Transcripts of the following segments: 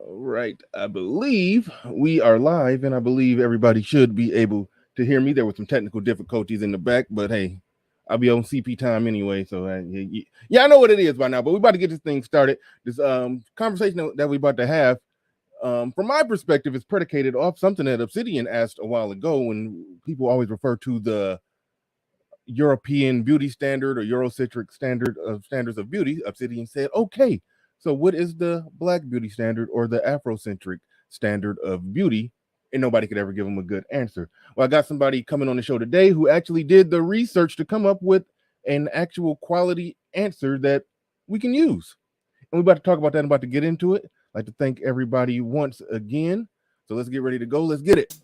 All right. I believe we are live, and I believe everybody should be able to hear me. There were some technical difficulties in the back, but hey, I'll be on CP time anyway. So, yeah, I know what it is by now, but we're about to get this thing started. This conversation that we're about to have, from my perspective, is predicated off something that Obsidian asked a while ago when people always refer to the European beauty standard or Eurocentric standard of standards of beauty. Obsidian said, okay, so what is the black beauty standard or the Afrocentric standard of beauty? And nobody could ever give them a good answer. Well, I got somebody coming on the show today who actually did the research to come up with an actual quality answer that we can use. And we're about to talk about that and about to get into it. I'd like to thank everybody once again. So let's get ready to go. Let's get it.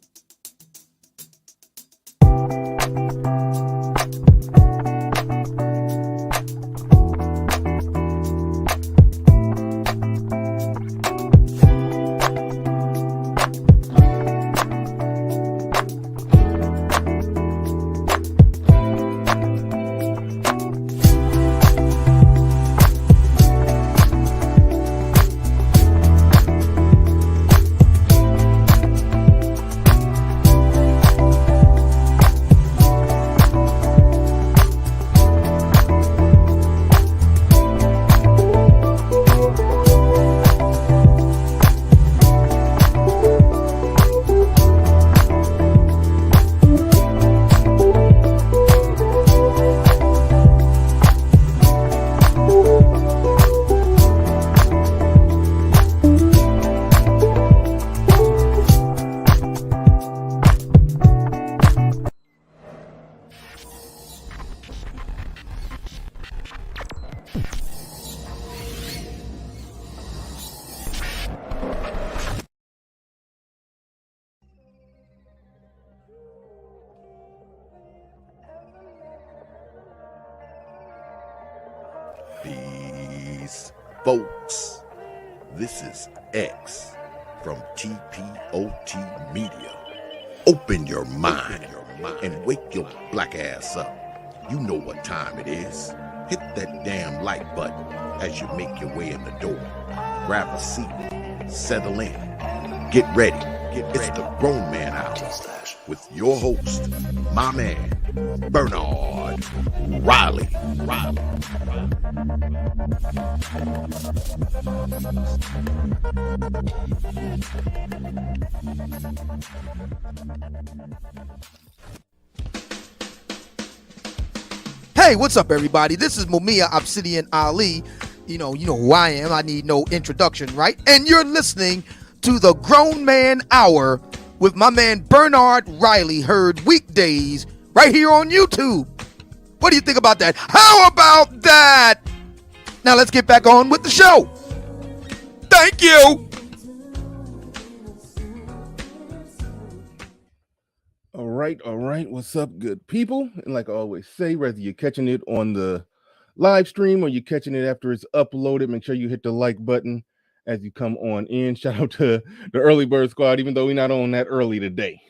Peace, folks. This is X from TPOT Media. Open your mind and wake your black ass up. You know what time it is. Hit that damn like button as you make your way in the door. Grab a seat, settle in, get ready. It's the Grown Man Hour with your host, my man, Bernard Riley. Hey, what's up, everybody? This is Mumia Obsidian Ali. You know who I am. I need no introduction, right? And you're listening to the Grown Man Hour with my man Bernard Riley, heard weekdays right here on YouTube. What do you think about that? How about that? Now let's get back on with the show. Thank you. All right. What's up, good people? And like I always say, whether you're catching it on the live stream or you're catching it after it's uploaded, make sure you hit the like button as you come on in. Shout out to the Early Bird Squad, even though we're not on that early today.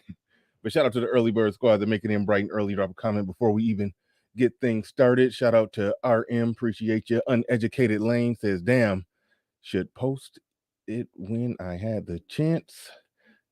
But shout out to the Early Bird Squad that make it in bright and early. Drop a comment before we even get things started. Shout out to RM. Appreciate you. Uneducated Lane says, damn, should post it when I had the chance.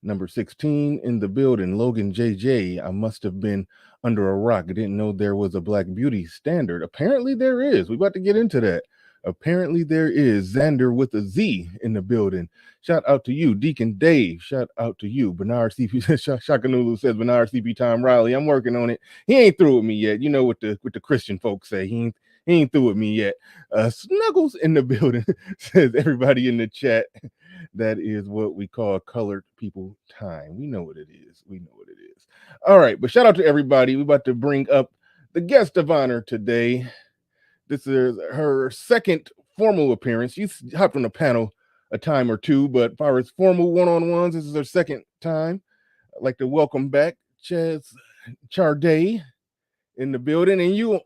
Number 16 in the building, Logan JJ. I must have been under a rock. I didn't know there was a black beauty standard. Apparently there is. We're about to get into that. Apparently there is. Xander with a Z in the building. Shout out to you, Deacon Dave. Shout out to you, Bernard CP. Shakanulu says Bernard CP Time Riley. I'm working on it. He ain't through with me yet. You know what the Christian folks say. He ain't through with me yet. Snuggles in the building says everybody in the chat. That is what we call colored people time. We know what it is. All right, but shout out to everybody. We're about to bring up the guest of honor today. This is her second formal appearance. She's hopped on the panel a time or two, but as far as formal one-on-ones, this is her second time. I'd like to welcome back Ches Charday in the building, and you.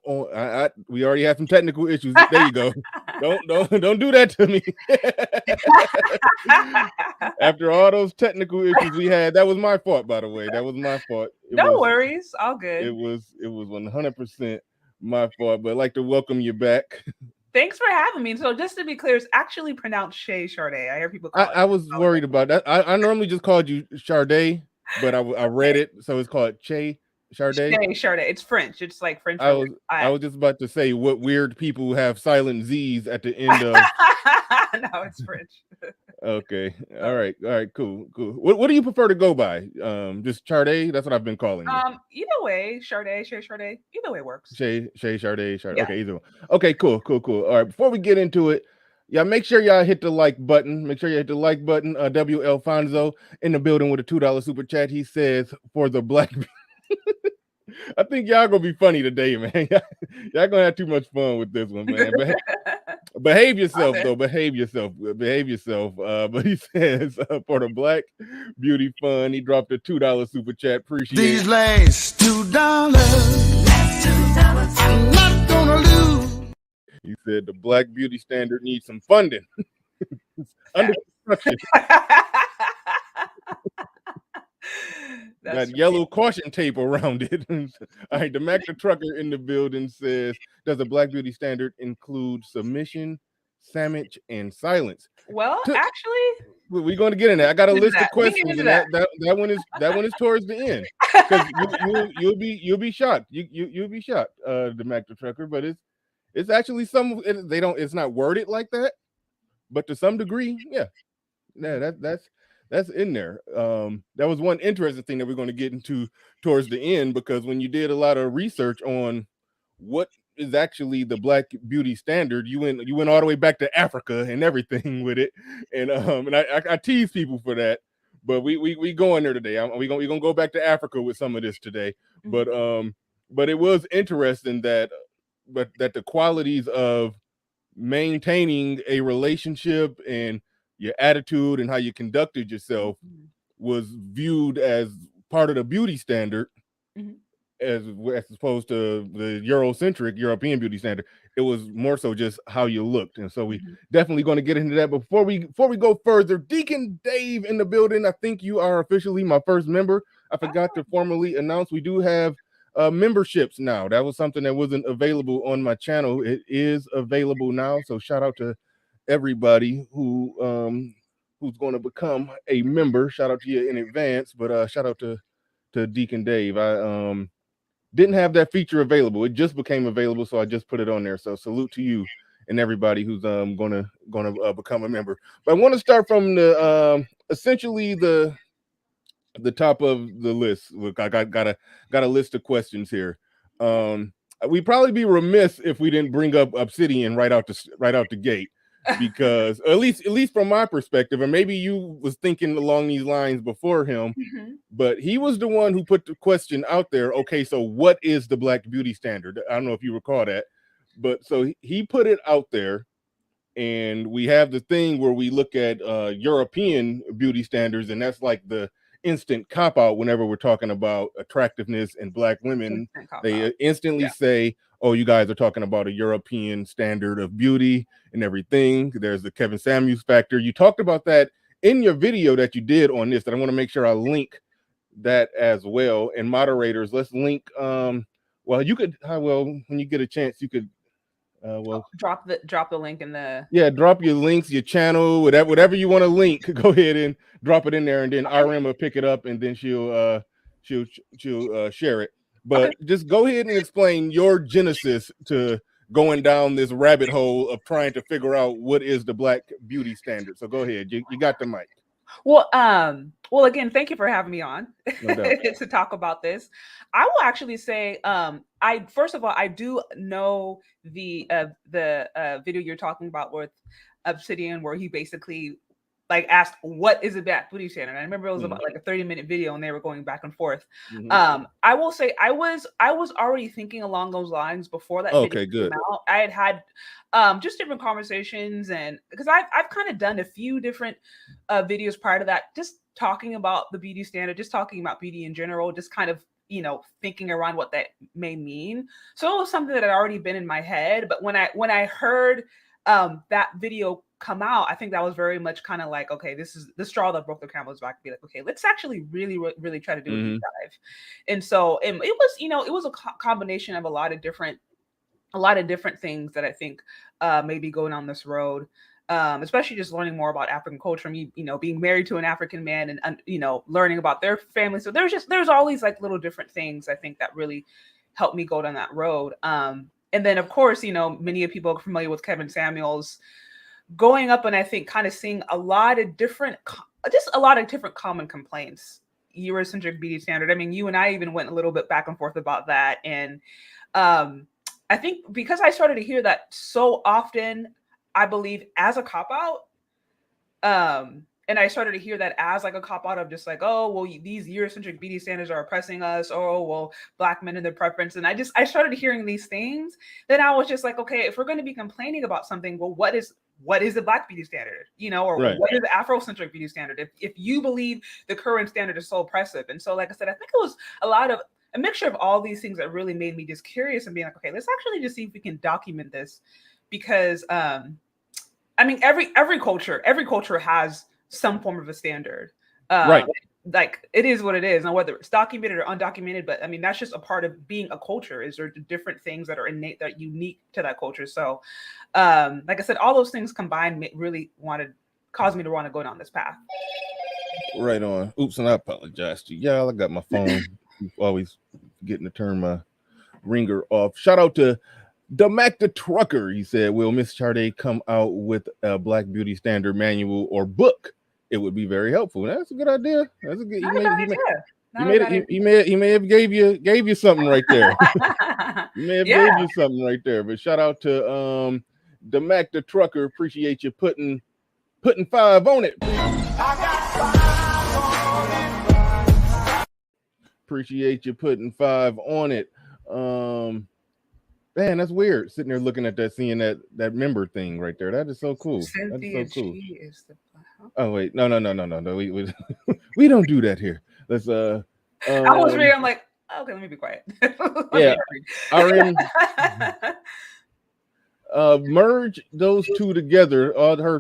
We already had some technical issues. There you go. Don't do that to me. After all those technical issues we had, that was my fault, by the way. That was my fault. No worries, all good. It was 100% my fault, but I'd like to welcome you back. Thanks for having me. So just to be clear, it's actually pronounced Shay Sade. I hear people call it. I was worried about that. I normally just called you Charday, but I read Okay. it, so it's called Che Charday. Shay Sade. It's French. It's like French I for was I. I was just about to say what weird people have silent Z's at the end of. No, it's French. Okay, So, all right, cool, cool. What do you prefer to go by? Just Charday. That's what I've been calling you. either way, Sade, Shay Sade, either way works. Shay Charday, Charday. Yeah. Okay, either one. Okay, cool, cool, cool. All right, before we get into it, yeah, make sure y'all hit the like button. Make sure you hit the like button. W. Alfonso in the building with a $2 super chat. He says for the black. I think y'all gonna be funny today, man. Y'all gonna have too much fun with this one, man. But behave yourself, though. Behave yourself. Behave yourself. But he says for the Black Beauty Fund, he dropped a $2 super chat. Appreciate These it. last $2, I'm not gonna lose. He said the Black Beauty Standard needs some funding. Under construction. Got yellow caution tape around it. All right, the Mac the Trucker in the building says, does the Black Beauty Standard include submission, sandwich, and silence? Well, actually, we're going to get in there. I got a list of questions, and that. that one is towards the end because you'll be shocked. You'll be shocked, the Mac the Trucker, but it's actually it's not worded like that, but to some degree, yeah, that's in there. That was one interesting thing that we're going to get into towards the end, because when you did a lot of research on what is actually the Black Beauty Standard, you went all the way back to Africa and everything with it, and I tease people for that, but we go in there today. We're gonna go back to Africa with some of this today, but it was interesting that the qualities of maintaining a relationship and your attitude and how you conducted yourself was viewed as part of the beauty standard, as opposed to the European beauty standard. It was more so just how you looked, and so we definitely going to get into that. But before we go further, Deacon Dave in the building. I think you are officially my first member. I forgot to formally announce we do have memberships now. That was something that wasn't available on my channel. It is available now, so shout out to everybody who's going to become a member. Shout out to you in advance, but shout out to Deacon Dave. I didn't have that feature available. It just became available, so I just put it on there. So salute to you and everybody who's gonna become a member. But I want to start from the essentially the top of the list. Look, I got a list of questions here. We'd probably be remiss if we didn't bring up Obsidian right out the gate, because at least from my perspective, and maybe you was thinking along these lines before him, but he was the one who put the question out there. Okay, so what is the Black Beauty Standard? I don't know if you recall that, but so he put it out there, and we have the thing where we look at European beauty standards, and that's like the instant cop out whenever we're talking about attractiveness and Black women. They instantly say, oh, you guys are talking about a European standard of beauty and everything. There's the Kevin Samuels factor. You talked about that in your video that you did on this, that I want to make sure I link that as well. And moderators, let's link. Well, when you get a chance, you could drop the link in the drop your links, your channel, whatever you want to link. Go ahead and drop it in there, and then RM will pick it up, and then she'll share it. But just go ahead and explain your genesis to going down this rabbit hole of trying to figure out what is the Black Beauty Standard. So go ahead, you got the mic. Well, again, thank you for having me on to talk about this. I will actually say, first of all, I do know the video you're talking about with Obsidian, where he basically like asked, "What is a Black Beauty Standard?" I remember it was about like a 30-minute video, and they were going back and forth. I will say, I was already thinking along those lines before that video came out. I had just different conversations, and because I've kind of done a few different videos prior to that, just talking about the beauty standard, just talking about beauty in general, just kind of thinking around what that may mean. So it was something that had already been in my head. But when I heard that video come out, I think that was very much kind of like, okay, this is the straw that broke the camel's back. Be like, okay, let's actually really, really try to do a deep dive. And so it was, it was a combination of a lot of different a lot of different things that I think may be going on this road. Especially just learning more about African culture, me, being married to an African man and, learning about their family. So there's all these like little different things I think that really helped me go down that road. And then of course, many people are familiar with Kevin Samuels growing up, and I think kind of seeing a lot of different common complaints. Eurocentric beauty standard. I mean, you and I even went a little bit back and forth about that. And I think because I started to hear that so often, I believe as a cop out. And I started to hear that as like a cop out of just like, oh, well, these Eurocentric beauty standards are oppressing us. Oh, well, Black men and their preference. And I started hearing these things. Then I was just like, okay, if we're going to be complaining about something, well, what is the Black beauty standard, or Right. what is the Afrocentric beauty standard? If you believe the current standard is so oppressive. And so, like I said, I think it was a mixture of all these things that really made me just curious and being like, okay, let's actually just see if we can document this, because I mean, every culture has some form of a standard. Right. Like it is what it is, and whether it's documented or undocumented. But I mean, that's just a part of being a culture. Is there different things that are innate, that are unique to that culture? So, like I said, all those things combined really caused me to want to go down this path. Right on. Oops, and I apologize to y'all. I got my phone. Always getting to turn my ringer off. Shout out to Mac the Trucker. He said, will Miss Charday come out with a Black beauty standard manual or book? It would be very helpful. That's a good idea. That's a good. He may have gave you something right there. He may have gave you something right there. But shout out to the Mac the Trucker. Appreciate you putting 5 on it. Appreciate you putting 5 on it. Man, that's weird. Sitting there looking at that, seeing that member thing right there. That is so cool. Cynthia, that's so cool. G is the... Oh wait, no. We don't do that here. Let's I was reading. I'm like, okay, let me be quiet. Yeah, merge those two together.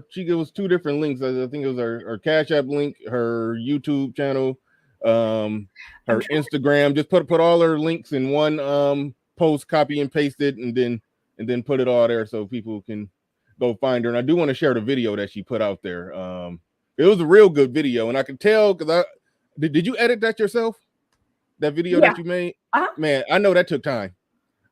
She gave us 2 different links. I think it was her Cash App link, her YouTube channel, her Instagram. Just put all her links in one post, copy and paste it, and then put it all there so people can go find her. And I do want to share the video that she put out there. It was a real good video, and I could tell because did you edit that yourself? That video that you made? Uh-huh. Man, I know that took time.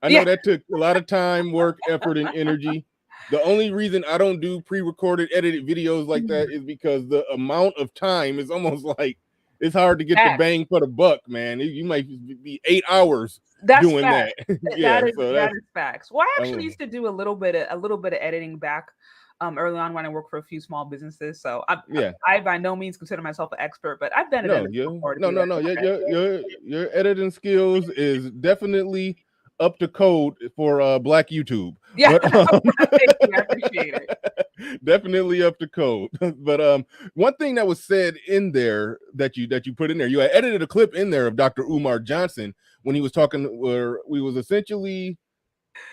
I know that took a lot of time, work, effort, and energy. The only reason I don't do pre-recorded, edited videos like that is because the amount of time is almost like it's hard to get the bang for the buck, man. You might be 8 hours doing that. That is facts. Well, I actually used to do a little bit of editing back early on when I worked for a few small businesses. So I by no means consider myself an expert, but I've done it. Your editing skills is definitely up to code for Black YouTube. Yeah, but, I appreciate it. Definitely up to code. But one thing that was said in there that you put in there, you had edited a clip in there of Dr. Umar Johnson when he was talking, where we was essentially,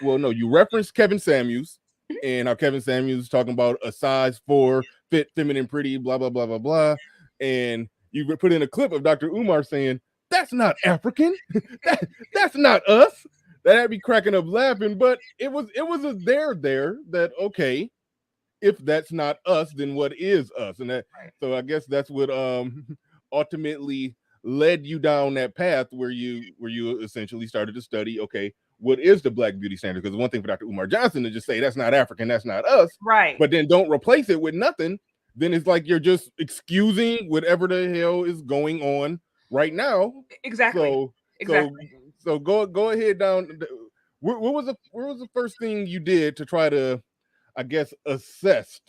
you referenced Kevin Samuels and how Kevin Samuels was talking about a size 4, fit, feminine, pretty, blah blah blah blah blah, and you put in a clip of Dr. Umar saying, "That's not African. That's not us." That had me cracking up laughing, but it was a there that, okay, if that's not us, then what is us? And so I guess that's what ultimately led you down that path where you essentially started to study, okay, what is the Black beauty standard? Because one thing for Dr. Umar Johnson to just say that's not African, that's not us, right? But then don't replace it with nothing. Then it's like you're just excusing whatever the hell is going on right now. Exactly. So go ahead down. What was the first thing you did to try to, I guess, assess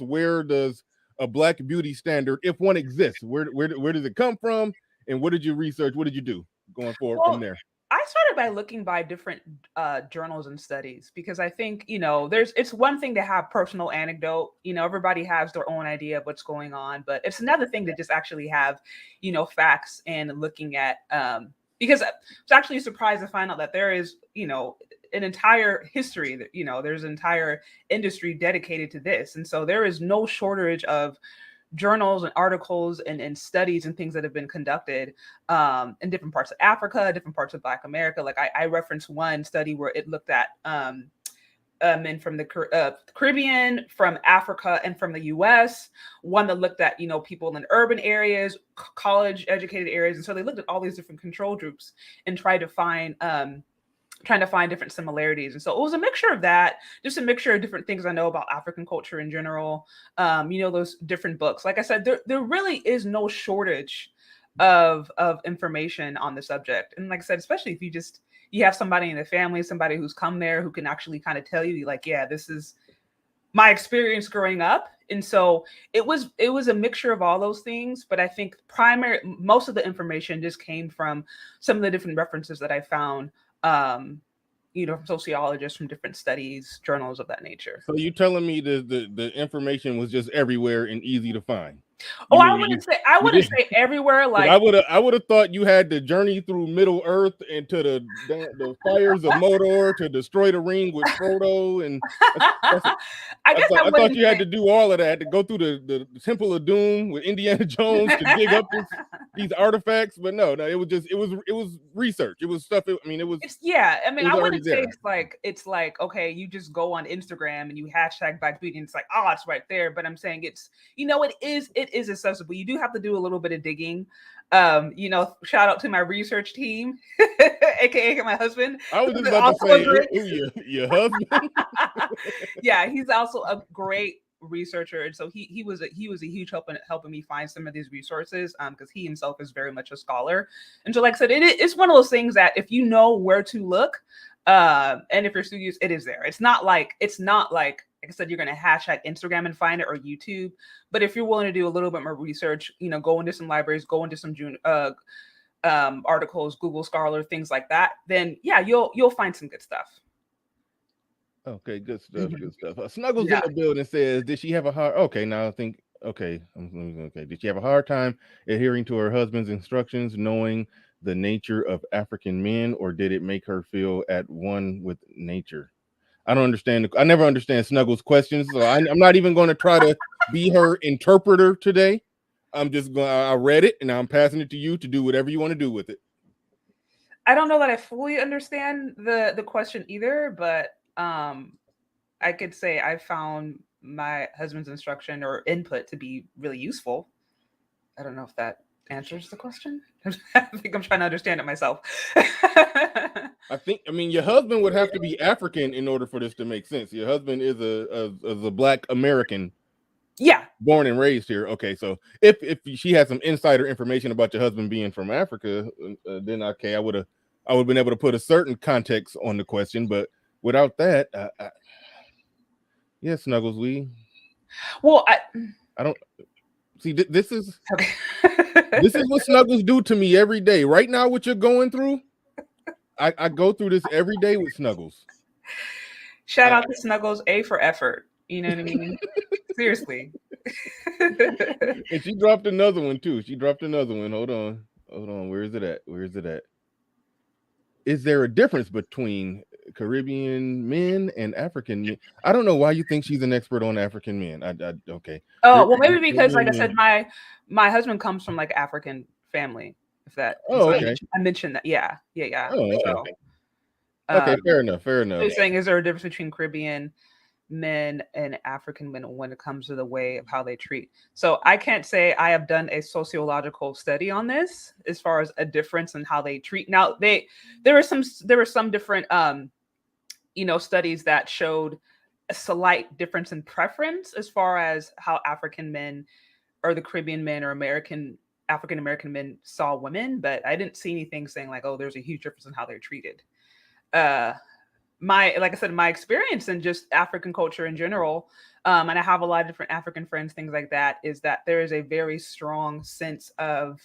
where does a Black beauty standard, if one exists, where does it come from, and what did you research? What did you do going forward from there? I started by looking by different journals and studies, because I think, it's one thing to have personal anecdote, everybody has their own idea of what's going on, but it's another thing to just actually have, facts and looking at, because I was actually surprised to find out that there is, an entire history that, there's an entire industry dedicated to this. And so there is no shortage of journals and articles and studies and things that have been conducted in different parts of Africa, different parts of Black America. Like I referenced one study where it looked at men from the Caribbean, from Africa, and from the U.S. One that looked at, people in urban areas, college educated areas. And so they looked at all these different control groups and tried to find different similarities. And so it was a mixture of that, just a mixture of different things I know about African culture in general. Those different books. Like I said, there really is no shortage of information on the subject. And like I said, especially if you have somebody in the family, somebody who's come there who can actually kind of tell you, like, yeah, this is my experience growing up. And so it was a mixture of all those things. But I think most of the information just came from some of the different references that I found, from sociologists, from different studies, journals of that nature. So you telling me the information was just everywhere and easy to find? I wouldn't say everywhere. Like I would have thought you had to journey through Middle Earth and to the fires of Mordor to destroy the ring with Frodo, and I thought you had to do all of that, to go through the Temple of Doom with Indiana Jones to dig up these artifacts. But no, it was research. It was stuff. I wouldn't say it's like okay, you just go on Instagram and you hashtag Black Beauty and it's like, oh, it's right there. But I'm saying it is accessible. You do have to do a little bit of digging. Shout out to my research team, aka my husband. I was just about to say, your husband. Yeah, he's also a great researcher, and so he was a huge help in helping me find some of these resources, because he himself is very much a scholar. And so, like I said, it's one of those things that if you know where to look, and if you're studious, it is there. It's not like like I said, you're going to hashtag Instagram and find it, or YouTube. But if you're willing to do a little bit more research, go into some libraries, go into some articles, Google Scholar, things like that, then yeah, you'll find some good stuff. Okay, good stuff. Good stuff. Snuggles in the building says, did she have a hard? Okay, now I think. Okay. Did she have a hard time adhering to her husband's instructions, knowing the nature of African men, or did it make her feel at one with nature? I don't understand. I never understand Snuggles' questions, so I'm not even going to try to be her interpreter today. I'm just going. I read it, and I'm passing it to you to do whatever you want to do with it. I don't know that I fully understand the question either, but I could say I found my husband's instruction or input to be really useful. I don't know if that answers the question. I think I'm trying to understand it myself. I mean, your husband would have to be African in order for this to make sense. Your husband is a Black American. Yeah. Born and raised here. Okay, so if she had some insider information about your husband being from Africa, then okay, I would have been able to put a certain context on the question. But without that, yeah, Snuggles, I don't see. This is okay. This is what Snuggles do to me every day. Right now, what you're going through, I go through this every day with Snuggles. Shout out to Snuggles, A for effort. You know what I mean? Seriously. And she dropped another one too. Hold on. Where is it at? Is there a difference between Caribbean men and African men? I don't know why you think she's an expert on African men. Okay. Oh, well, maybe because, like I said, my husband comes from like African family. If that. Oh, okay. I mentioned that. Yeah. Oh, okay. Okay, fair enough. They're saying, is there a difference between Caribbean men and African men when it comes to the way of how they treat? So I can't say I have done a sociological study on this as far as a difference in how they treat. Now there were some different studies that showed a slight difference in preference as far as how African men or the Caribbean men or African American men saw women, but I didn't see anything saying like, oh, there's a huge difference in how they're treated. Like I said, my experience in just African culture in general, and I have a lot of different African friends, things like that, is that there is a very strong sense of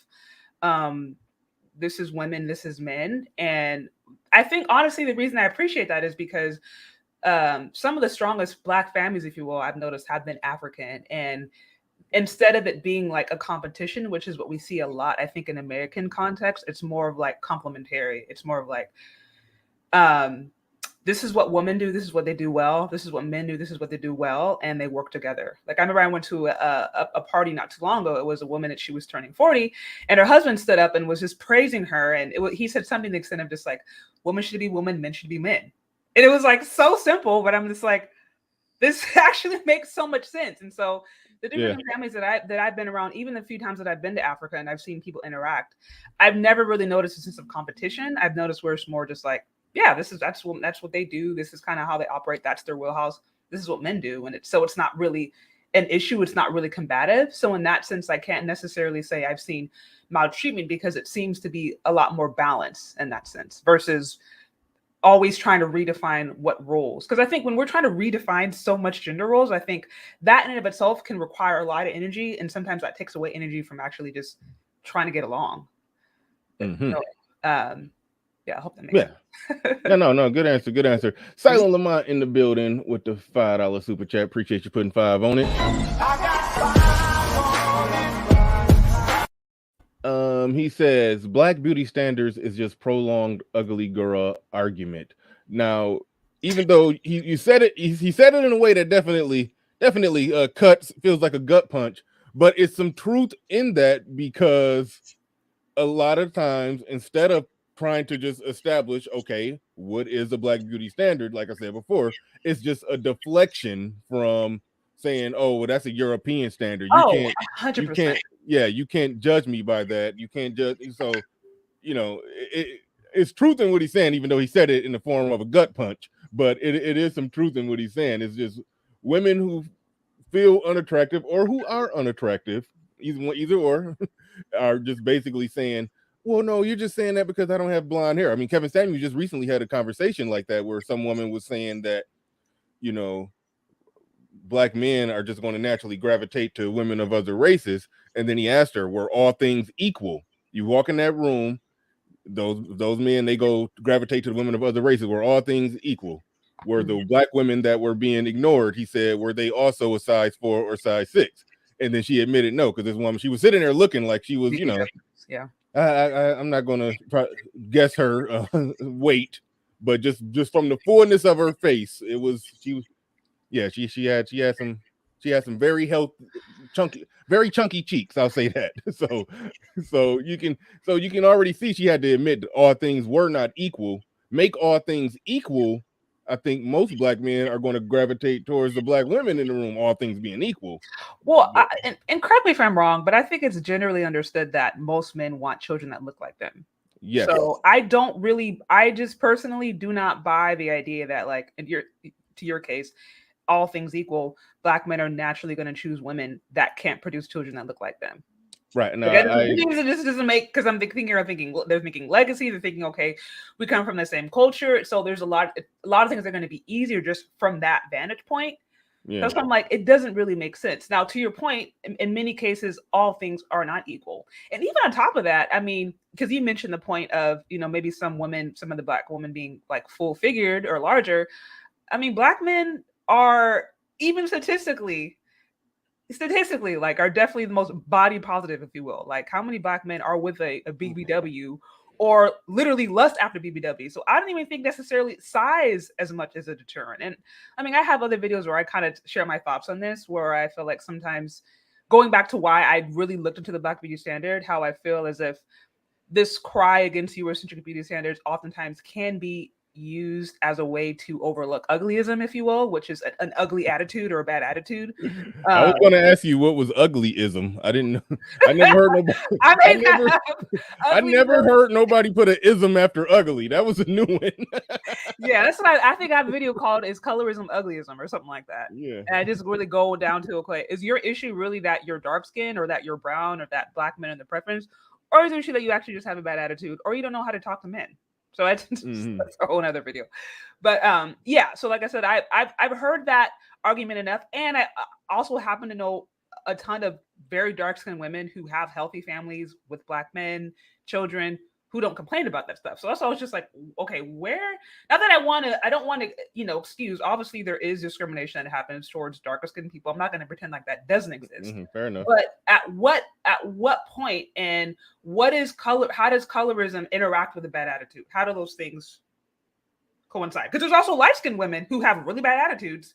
this is women, this is men. And I think, honestly, the reason I appreciate that is because some of the strongest Black families, if you will, I've noticed have been African. And instead of it being like a competition, which is what we see a lot, I think in American context, it's more of like complementary. It's more of like, this is what women do. This is what they do well. This is what men do. This is what they do well. And they work together. Like I remember I went to a party not too long ago. It was a woman that she was turning 40 and her husband stood up and was just praising her. And he said something to the extent of just like, women should be women, men should be men. And it was like so simple, but I'm just like, this actually makes so much sense. And so the different families that I've been around, even the few times that I've been to Africa and I've seen people interact, I've never really noticed a sense of competition. I've noticed where it's more just like, yeah, that's what they do. This is kind of how they operate. That's their wheelhouse. This is what men do. And it's not really an issue. It's not really combative. So in that sense, I can't necessarily say I've seen maltreatment because it seems to be a lot more balance in that sense versus always trying to redefine what roles. Because I think when we're trying to redefine so much gender roles, I think that in and of itself can require a lot of energy. And sometimes that takes away energy from actually just trying to get along. Mm-hmm. So, yeah, I hope that makes sense. No, good answer. Silent Lamont in the building with the $5 super chat. Appreciate you putting 5 on it. He says black beauty standards is just prolonged ugly girl argument. Now, even though you said it, he said it in a way that definitely cuts, feels like a gut punch, but it's some truth in that because a lot of times instead of trying to just establish, okay, what is a black beauty standard? Like I said before, it's just a deflection from saying, oh, well, that's a European standard. You can't, 100%. You can't judge me by that. You can't judge. So, it's truth in what he's saying, even though he said it in the form of a gut punch, but it is some truth in what he's saying. It's just women who feel unattractive or who are unattractive, either or, are just basically saying, well, no, you're just saying that because I don't have blonde hair. I mean, Kevin Samuels just recently had a conversation like that where some woman was saying that, black men are just going to naturally gravitate to women of other races. And then he asked her, were all things equal? You walk in that room, those men, they go gravitate to the women of other races. Were all things equal? Were the black women that were being ignored, he said, were they also a size 4 or size 6? And then she admitted no, because this woman, she was sitting there looking like she was, yeah. I'm not going to guess her weight, but just from the fullness of her face, she had some very very chunky cheeks. I'll say that. So you can already see she had to admit that all things were not equal. Make all things equal. I think most black men are going to gravitate towards the black women in the room, all things being equal. Well, and correct me if I'm wrong, but I think it's generally understood that most men want children that look like them. Yes. So I just personally do not buy the idea that, like, to your case, all things equal, black men are naturally going to choose women that can't produce children that look like them. Right. No, this doesn't make, because I'm thinking they're making legacy. They're thinking, okay, we come from the same culture, so there's a lot of things that are going to be easier just from that vantage point. Yeah. So I'm like, it doesn't really make sense. Now, to your point, in many cases, all things are not equal. And even on top of that, I mean, because you mentioned the point of, maybe some of the black women being like full figured or larger. I mean, black men are, even statistically, like, are definitely the most body positive, if you will. Like, how many black men are with a BBW or literally lust after BBW? So I don't even think necessarily size as much as a deterrent. And I mean, I have other videos where I kind of share my thoughts on this, where I feel like sometimes, going back to why I really looked into the black beauty standard, how I feel as if this cry against Eurocentric beauty standards oftentimes can be used as a way to overlook uglyism, if you will, which is an ugly attitude or a bad attitude. I was going to ask you what was uglyism. I didn't know. I never heard nobody. I never heard nobody put an ism after ugly. That was a new one. Yeah, that's what I think I have a video called "Is Colorism Uglyism" or something like that. Yeah, and I just really go down to, okay, is your issue really that you're dark skinned, or that you're brown, or that black men are the preference, or is the issue that you actually just have a bad attitude, or you don't know how to talk to men? So that's a whole other video. But yeah, so like I said, I've heard that argument enough. And I also happen to know a ton of very dark-skinned women who have healthy families with black men, children, who don't complain about that stuff. So that's why I was just like, okay, where? Not that I don't want to, excuse. Obviously, there is discrimination that happens towards darker skinned people. I'm not going to pretend like that doesn't exist. Fair enough. But at what point, and what is color? How does colorism interact with a bad attitude? How do those things coincide. Because there's also light-skinned women who have really bad attitudes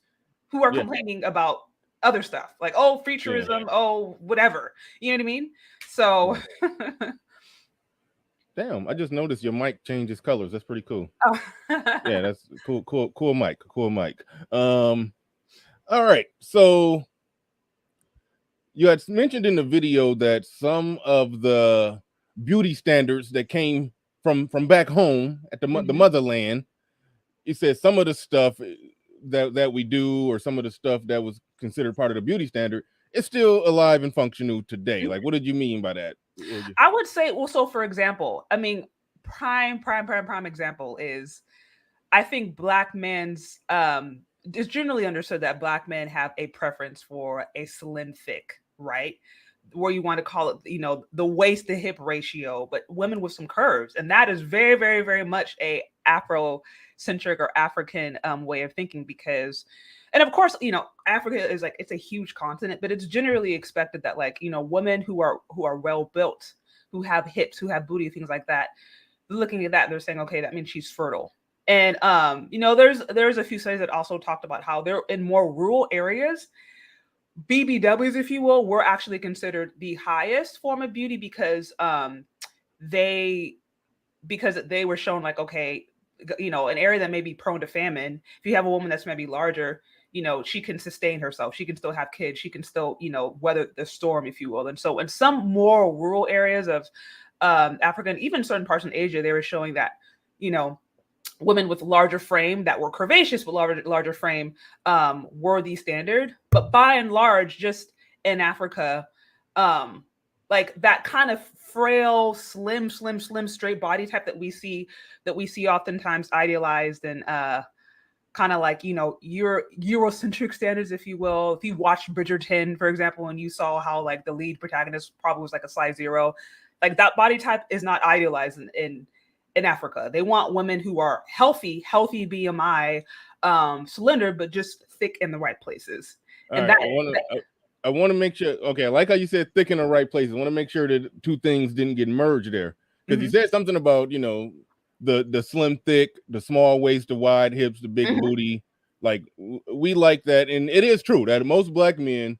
who are complaining about other stuff, like, oh, futurism, oh, whatever. You know what I mean? So damn, I just noticed your mic changes colors. That's pretty cool. Yeah, that's cool mic. All right. So you had mentioned in the video that some of the beauty standards that came from back home at the motherland, you said some of the stuff that we do, or some of the stuff that was considered part of the beauty standard, is still alive and functional today. Like, what did you mean by that? I would say, well, so for example, I mean, prime example is, I think Black men's, it's generally understood that Black men have a preference for a slim thick, right? Where you want to call it, you know, the waist to hip ratio, but women with some curves. And that is very, very, very much a Afrocentric or African way of thinking, because, and of course, you know, Africa is like, it's a huge continent, but it's generally expected that, like, you know, women who are well built, who have hips, who have booty, things like that, looking at that, they're saying, okay, that means she's fertile. And you know, there's a few studies that also talked about how they're in more rural areas, BBWs, if you will, were actually considered the highest form of beauty, because they were shown, like, okay, you know, an area that may be prone to famine, if you have a woman that's maybe larger, you know, she can sustain herself, she can still have kids, she can still, you know, weather the storm, if you will. And so in some more rural areas of Africa, and even certain parts in Asia, they were showing that, you know, women with larger frame that were curvaceous but larger frame were the standard. But by and large, just in Africa, like that kind of frail, slim, straight body type that we see oftentimes idealized, and kind of like, you know, Eurocentric standards, if you will. If you watched Bridgerton, for example, and you saw how like the lead protagonist probably was like a size 0, like that body type is not idealized in Africa. They want women who are healthy BMI, slender, but just thick in the right places. And right, I want to make sure. Okay, I like how you said thick in the right places. I want to make sure that two things didn't get merged there, because you said something about, you know, the slim thick, the small waist, the wide hips, the big booty. Like, we like that, and it is true that most Black men,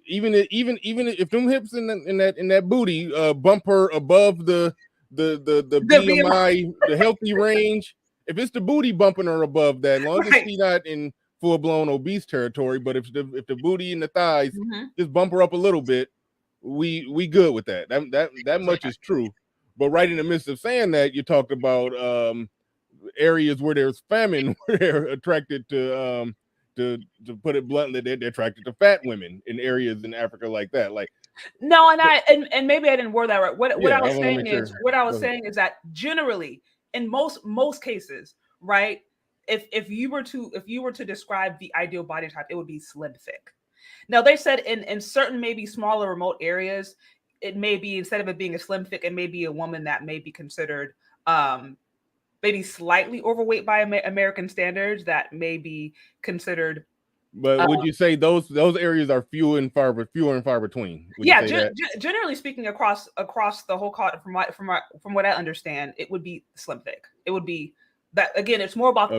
even if them hips in that booty bump her above the BMI, the healthy range, if it's the booty bumping her above that, as long as she's not in full-blown obese territory, but if the booty and the thighs just bump her up a little bit, we good with that. That much is true. But right in the midst of saying that, you talked about areas where there's famine, where they're attracted to put it bluntly, they're attracted to fat women in areas in Africa like that. Like, no, and maybe I didn't word that right. What I was saying is that generally, in most cases, right, if you were to describe the ideal body type, it would be slim thick. Now, they said in certain maybe smaller remote areas, it may be, instead of it being a slim thick, it may be a woman that may be considered maybe slightly overweight by American standards, that may be considered. But would you say those areas are few and far between? Generally speaking, across the whole continent, from what I understand, it would be slim thick. It would be that, again, it's more about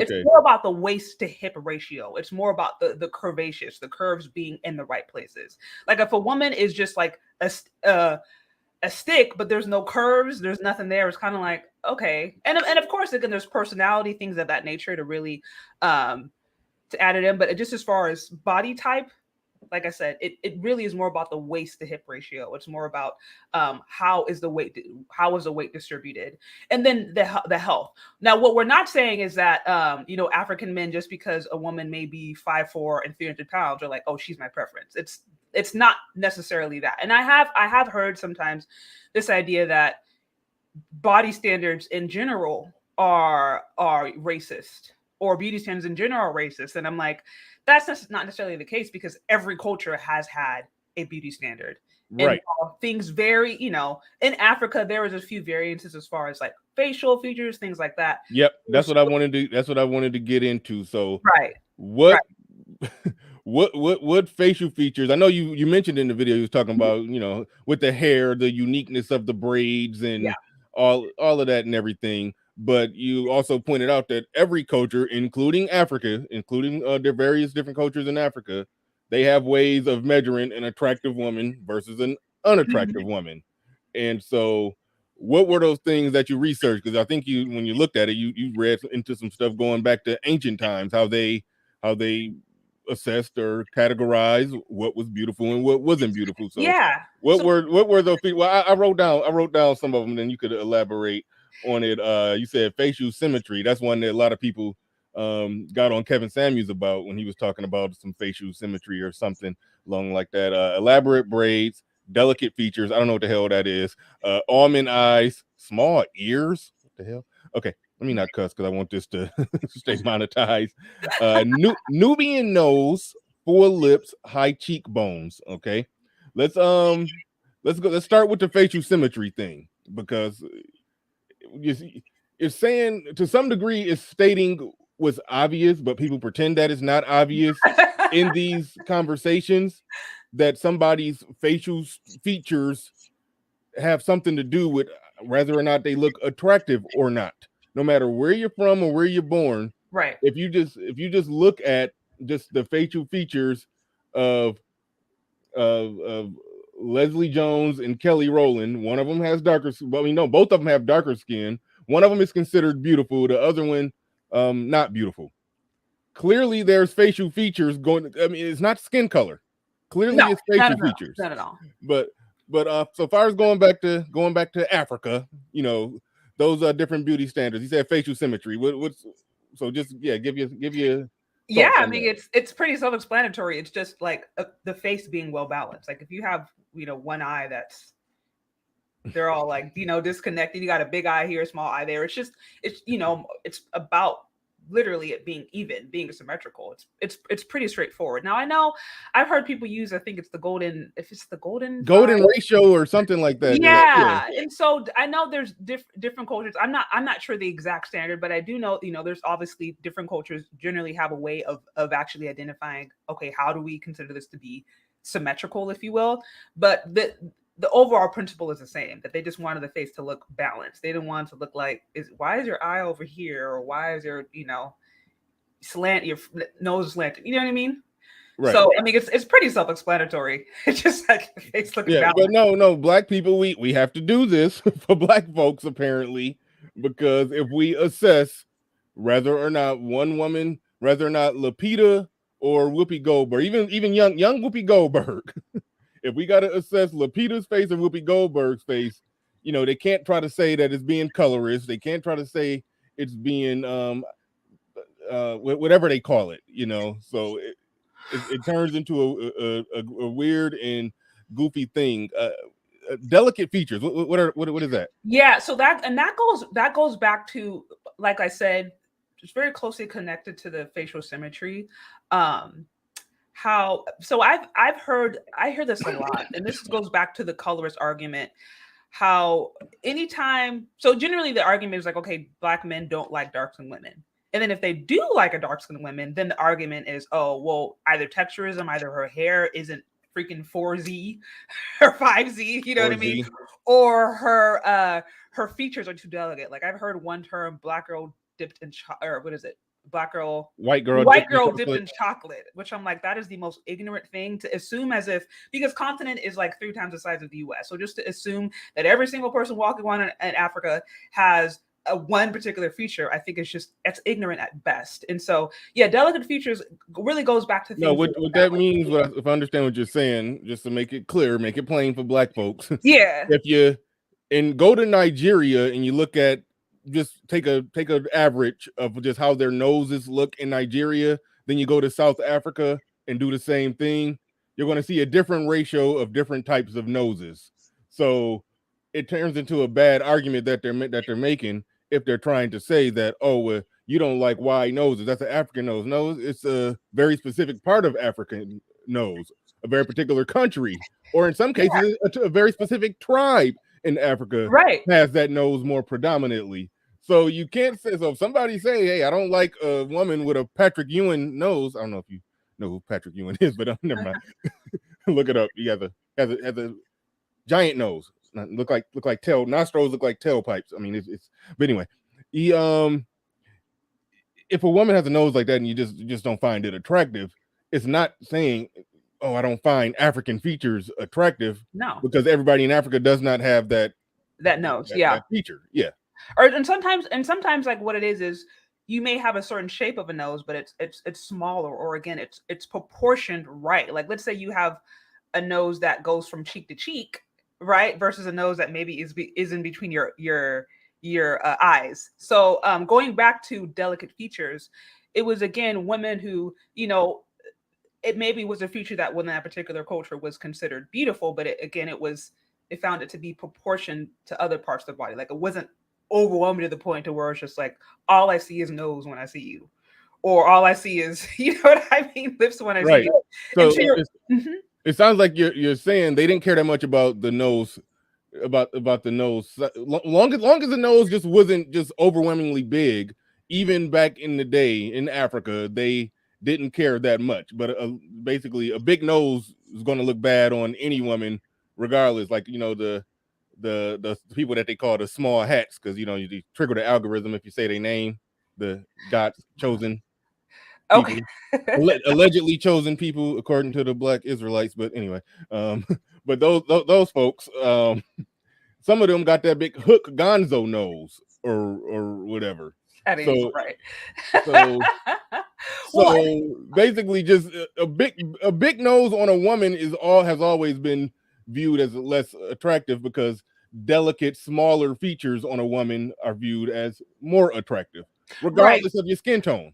the waist to hip ratio. It's more about the curvaceous, the curves being in the right places. Like if a woman is just like a stick, but there's no curves, there's nothing there, it's kind of like, okay. And of course, again, there's personality, things of that nature to really to add it in. But just as far as body type, like I said, it really is more about the waist to hip ratio. It's more about how is the weight distributed, and then the health. Now, what we're not saying is that you know, African men, just because a woman may be 5'4" and 300 pounds, are like, oh, she's my preference. It's not necessarily that. And I have heard sometimes this idea that body standards in general are racist, or beauty standards in general are racist. And I'm like, that's not necessarily the case, because every culture has had a beauty standard. Right. And things vary, you know. In Africa, there was a few variances as far as like facial features, things like that. Yep, that's what I wanted to get into. So right. What facial features? I know you mentioned in the video, you was talking about, you know, with the hair, the uniqueness of the braids and all of that and everything. But you also pointed out that every culture, including Africa, including their various different cultures in Africa, they have ways of measuring an attractive woman versus an unattractive woman. And so, what were those things that you researched? Because I think when you looked at it, you read into some stuff going back to ancient times, how they assessed or categorized what was beautiful and what wasn't beautiful. So, Yeah. what were those people? Well, I wrote down some of them, and then you could elaborate on it. You said facial symmetry. That's one that a lot of people got on Kevin Samuels about when he was talking about some facial symmetry or something along like that. Elaborate braids, delicate features. I don't know what the hell that is. Almond eyes, small ears. What the hell? Okay, let me not cuss because I want this to stay monetized. Nubian nose, full lips, high cheekbones. Okay, let's go. Let's start with the facial symmetry thing because it's saying to some degree it's stating what's obvious, but people pretend that it's not obvious in these conversations, that somebody's facial features have something to do with whether or not they look attractive or not, no matter where you're from or where you're born. Right. If you just look at just the facial features of Leslie Jones and Kelly Rowland, one of them has darker. Well, we know both of them have darker skin. One of them is considered beautiful. The other one, not beautiful. Clearly, there's facial features going. I mean, it's not skin color. Clearly, No, it's facial not features. Not at all. But so far as going back to Africa, those are different beauty standards. He said facial symmetry. What's so just give you. Yeah, I mean it's pretty self-explanatory. It's just like the face being well balanced. Like if you have one eye they're all like disconnected. You got a big eye here, a small eye there. It's about literally it being even, being symmetrical. It's pretty straightforward. Now I know I've heard people use, I think it's the golden ratio or something like that. Yeah. And so I know there's different cultures. I'm not sure the exact standard, but I do know there's obviously different cultures generally have a way of actually identifying, okay, how do we consider this to be symmetrical, if you will. But the overall principle is the same, that they just wanted the face to look balanced. They didn't want it to look like, why is your eye over here? Or why is your, your nose slanted? You know what I mean? Right. So, I mean, it's pretty self-explanatory. It's just like the face looks balanced. But no, black people, we have to do this for black folks, apparently, because if we assess whether or not Lupita or Whoopi Goldberg, even young Whoopi Goldberg, if we got to assess Lupita's face and Whoopi Goldberg's face, they can't try to say that it's being colorist. They can't try to say it's being whatever they call it, So it turns into a weird and goofy thing. Delicate features. What is that? Yeah, so that goes back to, like I said, it's very closely connected to the facial symmetry. I hear this a lot, and this goes back to the colorist argument. How generally the argument is like, okay, black men don't like dark-skinned women. And then if they do like a dark-skinned woman, then the argument is, oh, well, either texturism, either her hair isn't freaking 4Z or 5Z, you know 4Z. What I mean? Or her features are too delicate. Like I've heard one term, black girl dipped in white girl dipped in chocolate, which I'm like, that is the most ignorant thing to assume, because continent is like 3 times the size of the US. So just to assume that every single person walking around in Africa has one particular feature, I think it's ignorant at best. And so, yeah, delicate features really goes back to things. No, what that means, if I understand what you're saying, just to make it clear, make it plain for black folks. Yeah. If you go to Nigeria and you look at, just take an average of just how their noses look in Nigeria, then you go to South Africa and do the same thing, you're going to see a different ratio of different types of noses. So it turns into a bad argument that they're making if they're trying to say that, you don't like wide noses, that's an African nose. No, it's a very specific part of African nose, a very particular country, or in some cases, a very specific tribe in Africa has that nose more predominantly. So you can't say, so if somebody say, hey, I don't like a woman with a Patrick Ewing nose. I don't know if you know who Patrick Ewing is, but never mind. Look it up. He has a giant nose. Look like tail nostrils, look like tailpipes. I mean, it's but anyway, he if a woman has a nose like that and you just don't find it attractive, it's not saying, oh, I don't find African features attractive. No, because everybody in Africa does not have that nose. Yeah. that feature. Yeah. And sometimes like what it is you may have a certain shape of a nose, but it's smaller, or again, it's proportioned right. Like let's say you have a nose that goes from cheek to cheek, right, versus a nose that maybe is in between your eyes. So going back to delicate features, it was again women who, it maybe was a feature that within that particular culture was considered beautiful, but it found it to be proportioned to other parts of the body. Like it wasn't overwhelming to the point to where it's just like all I see is nose when I see you, or all I see is what I mean, lips when I see you. So it sounds like you're saying they didn't care that much about the nose, about the nose. Long as the nose just wasn't just overwhelmingly big, even back in the day in Africa, they didn't care that much. But basically, a big nose is going to look bad on any woman, regardless. Like the people that they call the small hats, because you trigger the algorithm if you say their name, the God's chosen people, allegedly chosen people according to the Black Israelites. But anyway, but those folks, some of them got that big hook gonzo nose or whatever. That is right. So basically, just a big nose on a woman has always been viewed as less attractive, because delicate, smaller features on a woman are viewed as more attractive, regardless of your skin tone.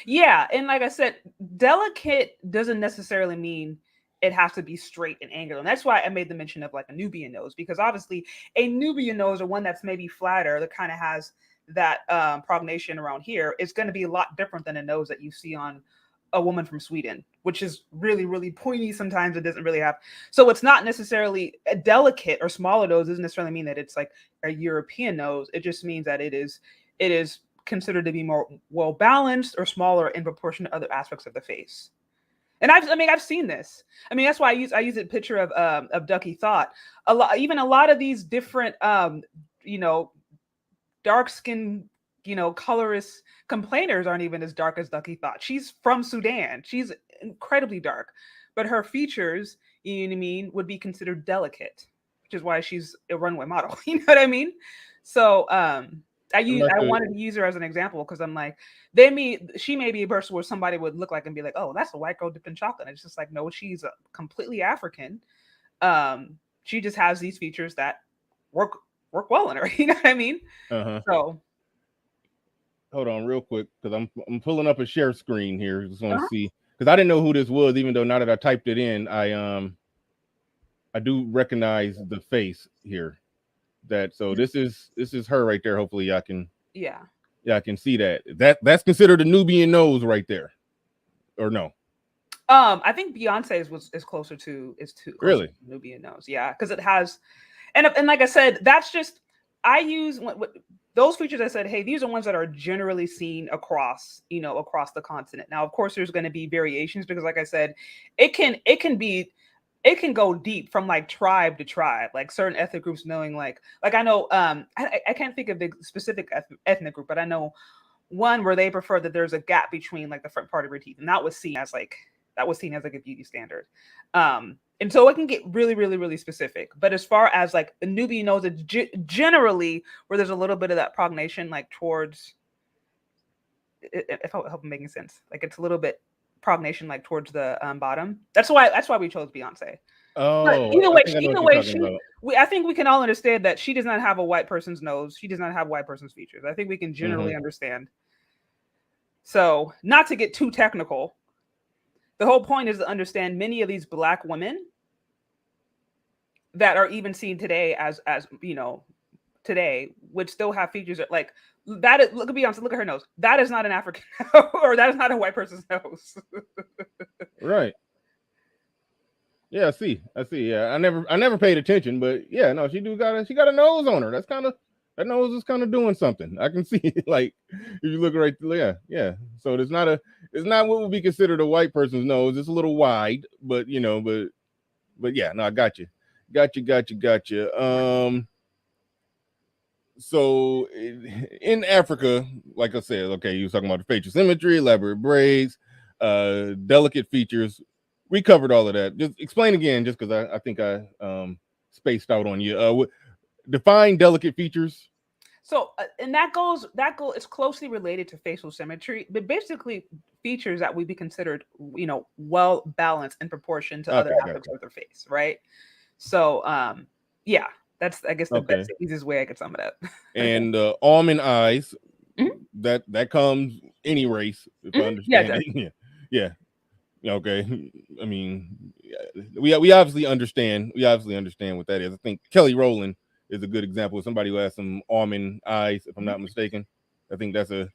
Yeah, and like I said, delicate doesn't necessarily mean it has to be straight and angular. And that's why I made the mention of like a Nubian nose, because obviously a Nubian nose, or one that's maybe flatter, that kind of has that prognation around here, is going to be a lot different than a nose that you see on a woman from Sweden, which is really, really pointy. Sometimes it doesn't really have. So it's not necessarily a delicate or smaller nose doesn't necessarily mean that it's like a European nose. It just means that it is considered to be more well balanced or smaller in proportion to other aspects of the face. And I've seen this. I mean, that's why I use a picture of Ducky Thought. A lot of these different dark skin, colorist complainers aren't even as dark as Ducky Thought. She's from Sudan. She's incredibly dark, but her features, would be considered delicate, which is why she's a runway model. You know what I mean? So I wanted to use her as an example, because I'm like, she may be a person where somebody would look like and be like, oh, that's a white girl dipped in chocolate. And it's just like, no, she's completely African. She just has these features that work well in her. You know what I mean? So hold on real quick, because I'm pulling up a share screen here. Just want to see, because I didn't know who this was, even though now that I typed it in, I do recognize the face here. So this is her right there. Hopefully y'all can can see that's considered a Nubian nose right there, or no? I think Beyonce's is closer to really Nubian nose. Yeah, because it has, and like I said, that's just I use those features. I said, hey, these are ones that are generally seen across the continent. Now, of course, there's going to be variations, because like I said, it can go deep from like tribe to tribe, like certain ethnic groups knowing like I know, I can't think of the specific ethnic group, but I know one where they prefer that there's a gap between like the front part of your teeth. And that was seen as like a beauty standard. And so it can get really, really, really specific. But as far as like a Nubian nose, it's generally where there's a little bit of that prognation, like towards, if I hope I'm making sense, like it's a little bit prognation like towards the bottom. That's why we chose Beyonce. Oh, but either way, I think we can all understand that she does not have a white person's nose. She does not have white person's features. I think we can generally understand. So not to get too technical, the whole point is to understand many of these Black women that are even seen today as today would still have features that like that is, look at Beyonce, look at her nose. That is not an African or that is not a white person's nose. Right. Yeah, I see. Yeah, I never paid attention, but yeah, no, she got a nose on her. That nose is kind of doing something. I can see it. Like if you look right there, yeah. So it's not what would be considered a white person's nose. It's a little wide, but but yeah, no, I got you. So in Africa, like I said, okay, you was talking about the facial symmetry, elaborate braids, delicate features. We covered all of that. Just explain again, just because I think I spaced out on you. Define delicate features. So, and that goal is closely related to facial symmetry, but basically features that would be considered, well balanced in proportion to other Okay, aspects gotcha. of their face, right? So, yeah, that's I guess Okay, the easiest way I could sum it up. and almond eyes. Mhm, That comes any race, if I yeah, it understand does. it. Yeah, yeah. Okay. I mean, yeah, we obviously understand. We obviously understand what that is. I think Kelly Rowland is a good example of somebody who has some almond eyes, if I'm Mhm, not mistaken. I think that's a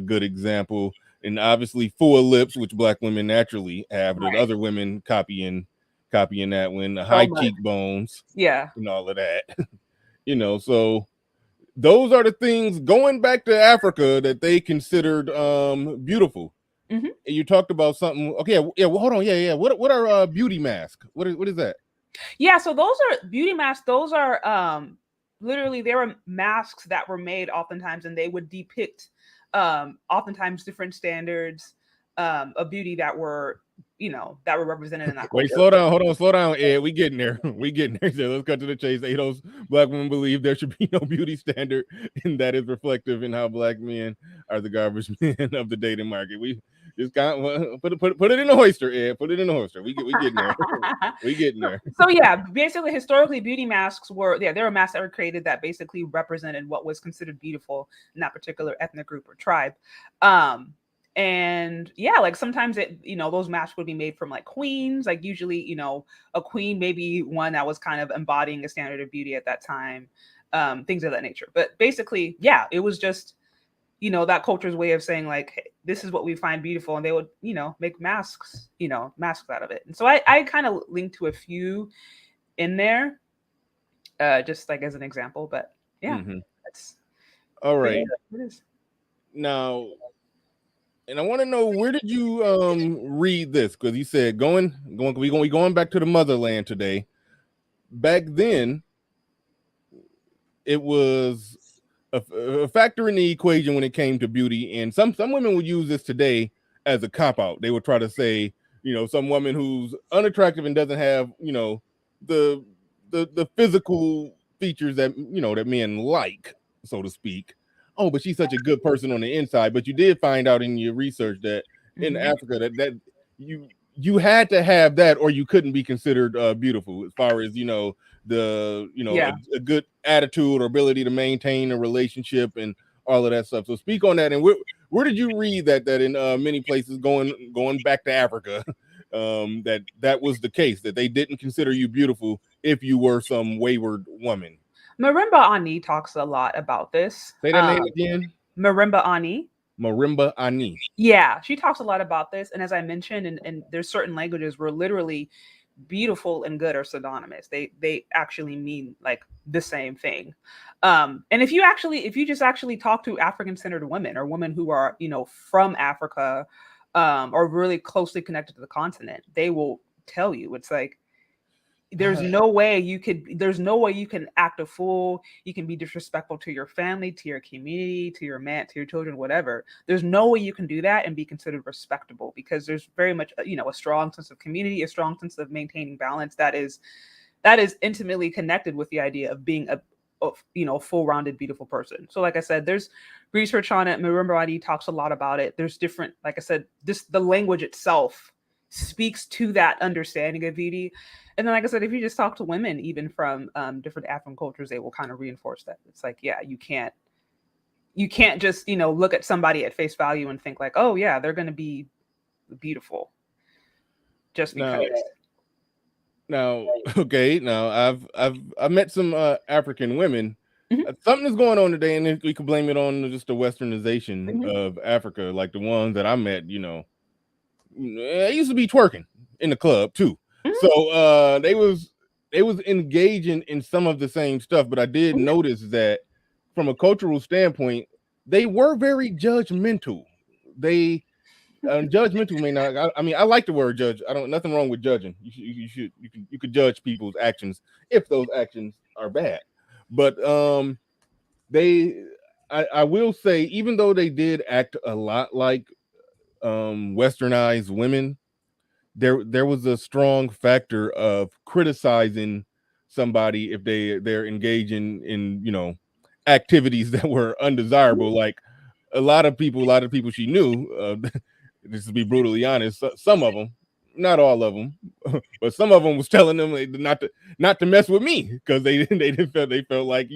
good example. And obviously full lips, which black women naturally have, that right. other women copying that one, the So high much. cheekbones Yeah. and all of that. So those are the things going back to Africa that they considered beautiful. Hmm. You talked about something. Okay, yeah, yeah. Well, hold on. Yeah, yeah. What are beauty masks? What is that? Yeah, so those are beauty masks. Those are literally they were masks that were made oftentimes and they would depict oftentimes different standards of beauty that were represented in that Wait, culture. slow down. Hold on, slow down. Ed, we getting there. We getting there. So let's cut to the chase. Those black women believe there should be no beauty standard, and that is reflective in how black men are the garbage men of the dating market. We just got put it in the hoister, Ed. Put it in the hoister. We getting there. We getting so, there. so yeah, basically historically beauty masks were there were masks that were created that basically represented what was considered beautiful in that particular ethnic group or tribe. Um and yeah, like sometimes those masks would be made from like queens, like usually, a queen, maybe one that was kind of embodying a standard of beauty at that time, things of that nature. But basically, yeah, it was just that culture's way of saying like, hey, this is what we find beautiful, and they would make masks out of it. And so I kind of linked to a few in there, just like as an example. But yeah, Hmm. that's All pretty right. much what it is. Now, and I want to know, where did you read this? Because you said we going back to the motherland today. Back then, it was a factor in the equation when it came to beauty, and some women would use this today as a cop out. They would try to say, some woman who's unattractive and doesn't have, the the physical features that that men like, so to speak. Oh, but she's such a good person on the inside. But you did find out in your research that in Mhm. Africa that you had to have that or you couldn't be considered beautiful, as far as Yeah. a good attitude or ability to maintain a relationship and all of that stuff. So speak on that. And where did you read that in many places going back to Africa, that was the case, that they didn't consider you beautiful if you were some wayward woman? Marimba Ani talks a lot about this. Say that name again. Marimba Ani. Marimba Ani. Yeah, she talks a lot about this. And as I mentioned, and there's certain languages where literally beautiful and good are synonymous. They actually mean like the same thing. And if you just actually talk to African centered women or women who are, from Africa, or really closely connected to the continent, they will tell you it's like there's no way you can act a fool, you can be disrespectful to your family, to your community, to your man, to your children, whatever. There's no way you can do that and be considered respectable, because there's very much a strong sense of community, a strong sense of maintaining balance that is intimately connected with the idea of being a full-rounded beautiful person. So like I said, there's research on it. Marimba talks a lot about it. There's different, like I said, the language itself speaks to that understanding of beauty. And then, like I said, if you just talk to women, even from different African cultures, they will kind of reinforce that. It's like, yeah, you can't just look at somebody at face value and think like, oh yeah, they're going to be beautiful just because. Now, okay. Now, I've met some African women. Mhm, Something is going on today, and we could blame it on just the westernization mhm, of Africa. Like the ones that I met, I used to be twerking in the club too. mhm, So they was engaging in some of the same stuff, but I did mhm. notice that from a cultural standpoint, they were very judgmental. They judgmental may not. I mean, I like the word judge. I don't nothing wrong with judging. You could judge people's actions if those actions are bad. But they I will say, even though they did act a lot like westernized women, there was a strong factor of criticizing somebody if they're engaging in, activities that were undesirable. Like a lot of people she knew, just to be brutally honest, some of them, not all of them, but some of them was telling them not to mess with me, because they felt like,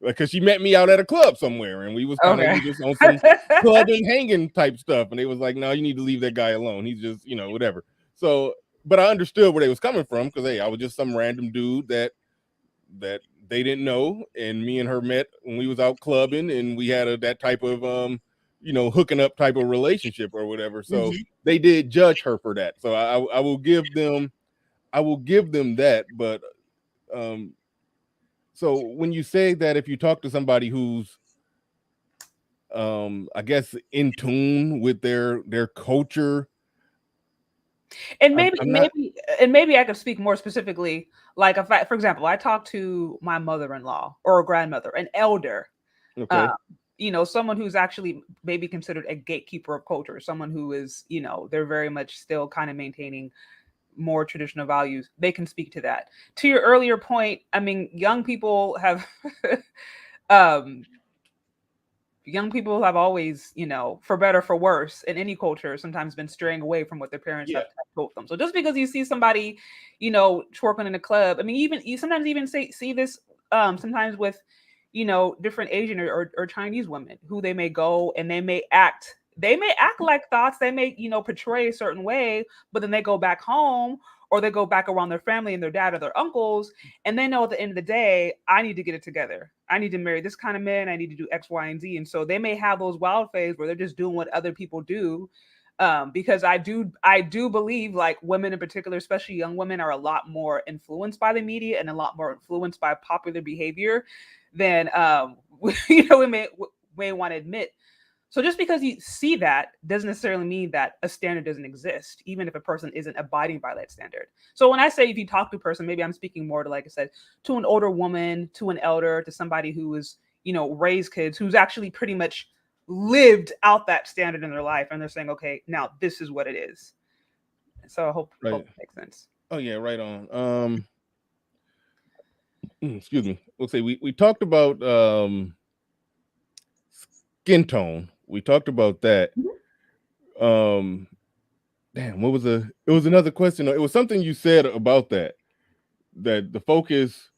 because she met me out at a club somewhere, and we was kind of Okay. just on some clubbing hanging type stuff, and they was like, no, you need to leave that guy alone, he's just, whatever. So, but I understood where they was coming from, because hey, I was just some random dude that they didn't know, and me and her met when we was out clubbing, and we had that type of hooking up type of relationship or whatever. So they did judge her for that. So I will give them that. But um so when you say that, if you talk to somebody who's I guess in tune with their culture, And I'm, maybe I'm not maybe and maybe I could speak more specifically, like if I, for example, I talk to my mother-in-law or a grandmother, an elder, um, okay. someone who's actually maybe considered a gatekeeper of culture, someone who is, they're very much still kind of maintaining more traditional values. They can speak to that. To your earlier point, I mean, um young people have always, for better for worse, in any culture, sometimes been straying away from what their parents Yeah. have told them. So just because you see somebody, twerking in a club, I mean, even you sometimes even see this sometimes with, different Asian or Chinese women who they may go and they may act like thoughts, they may, portray a certain way, but then they go back home or they go back around their family and their dad or their uncles, and they know at the end of the day, I need to get it together. I need to marry this kind of man. I need to do X, Y, and Z. And so they may have those wild phase where they're just doing what other people do. Because I do believe, like, women in particular, especially young women, are a lot more influenced by the media and a lot more influenced by popular behavior than we may want to admit. So just because you see that doesn't necessarily mean that a standard doesn't exist, even if a person isn't abiding by that standard. So when I say if you talk to a person, maybe I'm speaking more to, like I said, to an older woman, to an elder, to somebody who is, raised kids, who's actually pretty much lived out that standard in their life, and they're saying, okay, now this is what it is. So I hope Right. it makes sense. Oh yeah, right on. Excuse me. We'll say we talked about skin tone. We talked about that. Mhm. Um, damn, what was the? It was another question. It was something you said about that. That the focus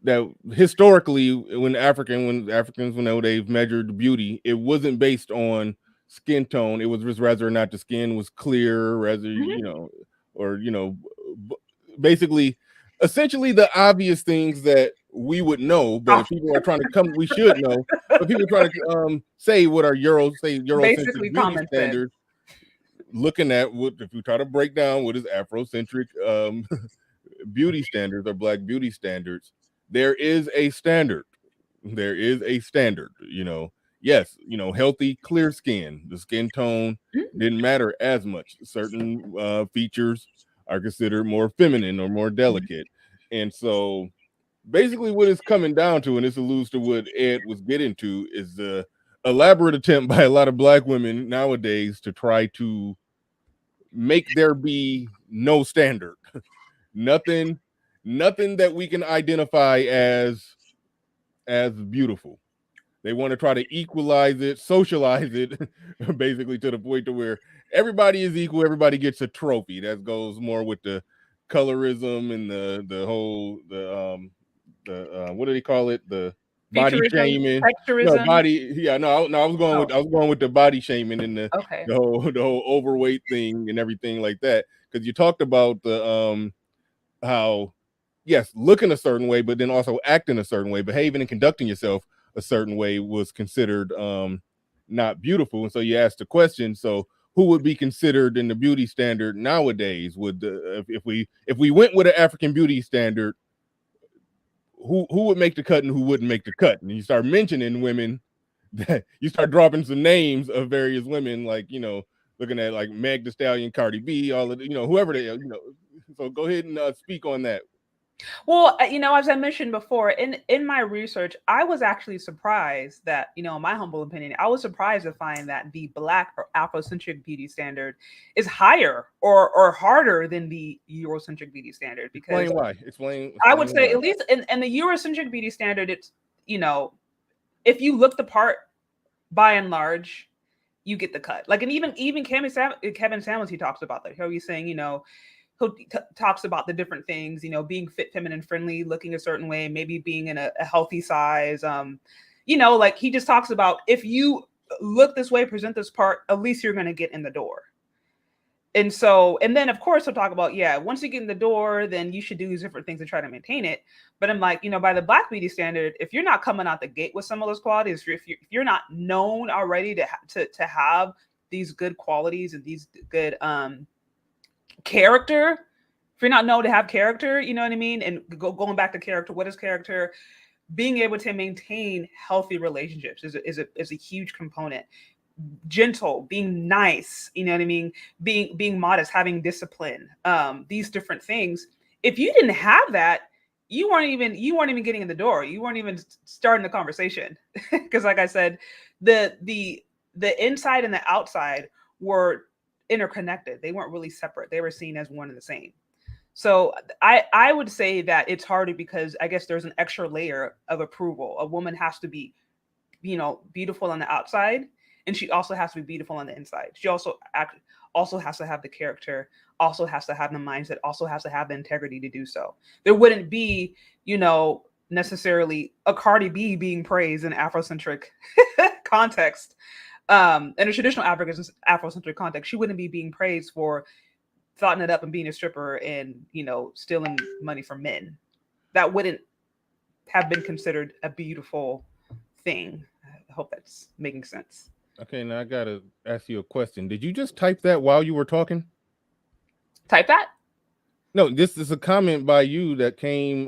that historically, when Africans, when they've measured beauty, it wasn't based on skin tone. It was just whether or not the skin was clear, rather, Mhm. or b- basically, essentially the obvious things that we would know. But Oh, if people are trying to come, we should know. But people are trying to say what are Eurocentric basically beauty common sense. standards. Looking at what, if we try to break down what is Afrocentric beauty standards or black beauty standards, there is a standard. There is a standard, Yes, healthy, clear skin. The skin tone Mhm. didn't matter as much. Certain features are considered more feminine or more delicate. And so basically what it's coming down to, and this alludes to what Ed was getting to, is the elaborate attempt by a lot of black women nowadays to try to make there be no standard. nothing nothing that we can identify as beautiful. They want to try to equalize it, socialize it, basically to the point to where everybody is equal, everybody gets a trophy. That goes more with the colorism and the whole the what do they call it, the body Featureism, shaming. No, texturism. body, yeah, no, Oh, I was going with the body shaming and the okay. the whole the whole overweight thing and everything like that, because you talked about the how, yes, looking a certain way, but then also acting a certain way, behaving and conducting yourself a certain way was considered not beautiful. And so you asked the question, so who would be considered in the beauty standard nowadays? Would if we went with an African beauty standard, who would make the cut and who wouldn't make the cut? And you start mentioning women, that you start dropping some names of various women, like, looking at like Meg Thee Stallion, Cardi B, all of the, whoever they, so go ahead and speak on that. Well, as I mentioned before, in my research, I was actually surprised that, in my humble opinion, I was surprised to find that the Black or Afrocentric beauty standard is higher or harder than the Eurocentric beauty standard. Because Explain why. Explain I would say, why. at least in the Eurocentric beauty standard, it's, if you look the part, by and large, you get the cut. Like, and even Kevin Samuels, he talks about that. How he's saying, talks about the different things, being fit, feminine, friendly, looking a certain way, maybe being in a healthy size. Like, he just talks about, if you look this way, present this part, at least you're going to get in the door. And then of course he'll talk about, once you get in the door, then you should do these different things to try to maintain it. But I'm like, by the Black beauty standard, if you're not coming out the gate with some of those qualities, if you're not known already to have these good qualities and these good character, if you're not known to have character, you know what I mean? And going back to character, what is character? Being able to maintain healthy relationships is a huge component. Gentle, being nice, you know what I mean? Being modest, having discipline, these different things. If you didn't have that, you weren't even getting in the door. You weren't even starting the conversation. Because like I said, the inside and the outside were interconnected. They weren't really separate. They were seen as one and the same. So I would say that it's harder because I guess there's an extra layer of approval. A woman has to be, beautiful on the outside, and she also has to be beautiful on the inside. She also has to have the character, also has to have the mindset, also has to have the integrity to do so. There wouldn't be, necessarily a Cardi B being praised in Afrocentric context. In a traditional Afrocentric context, she wouldn't be being praised for thotting it up and being a stripper and, stealing money from men. That wouldn't have been considered a beautiful thing. I hope that's making sense. Okay, now I gotta ask you a question. Did you just type that while you were talking? Type that? No, this is a comment by you that came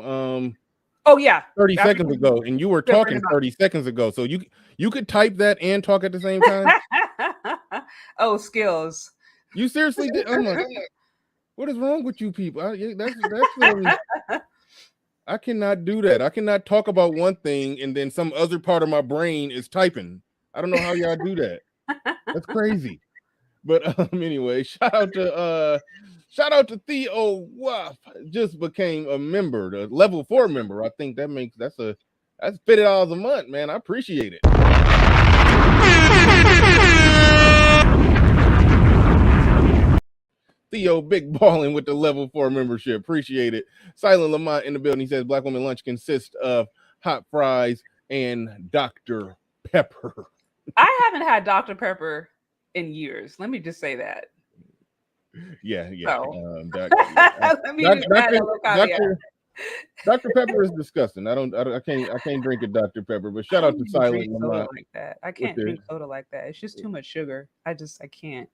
oh yeah, 30 seconds ago, and you were talking 30 seconds ago. So you could type that and talk at the same time. Oh, skills. You seriously did? I'm like, what is wrong with you people? I cannot do that. I cannot talk about one thing and then some other part of my brain is typing. I don't know how y'all do that. That's crazy. But anyway, shout out to Theo Wuff. Just became a member, the level 4 member. I think that's $50 a month, man. I appreciate it. Theo big balling with the level 4 membership. Appreciate it. Silent Lamont in the building. He says Black woman lunch consists of hot fries and Dr. Pepper. I haven't had Dr. Pepper in years. Let me just say that. Yeah. So. Dr. Pepper is disgusting. I can't drink a Dr. Pepper. But shout out to Silent Lamont. Like that. I can't drink soda like that. It's just too much sugar. I can't.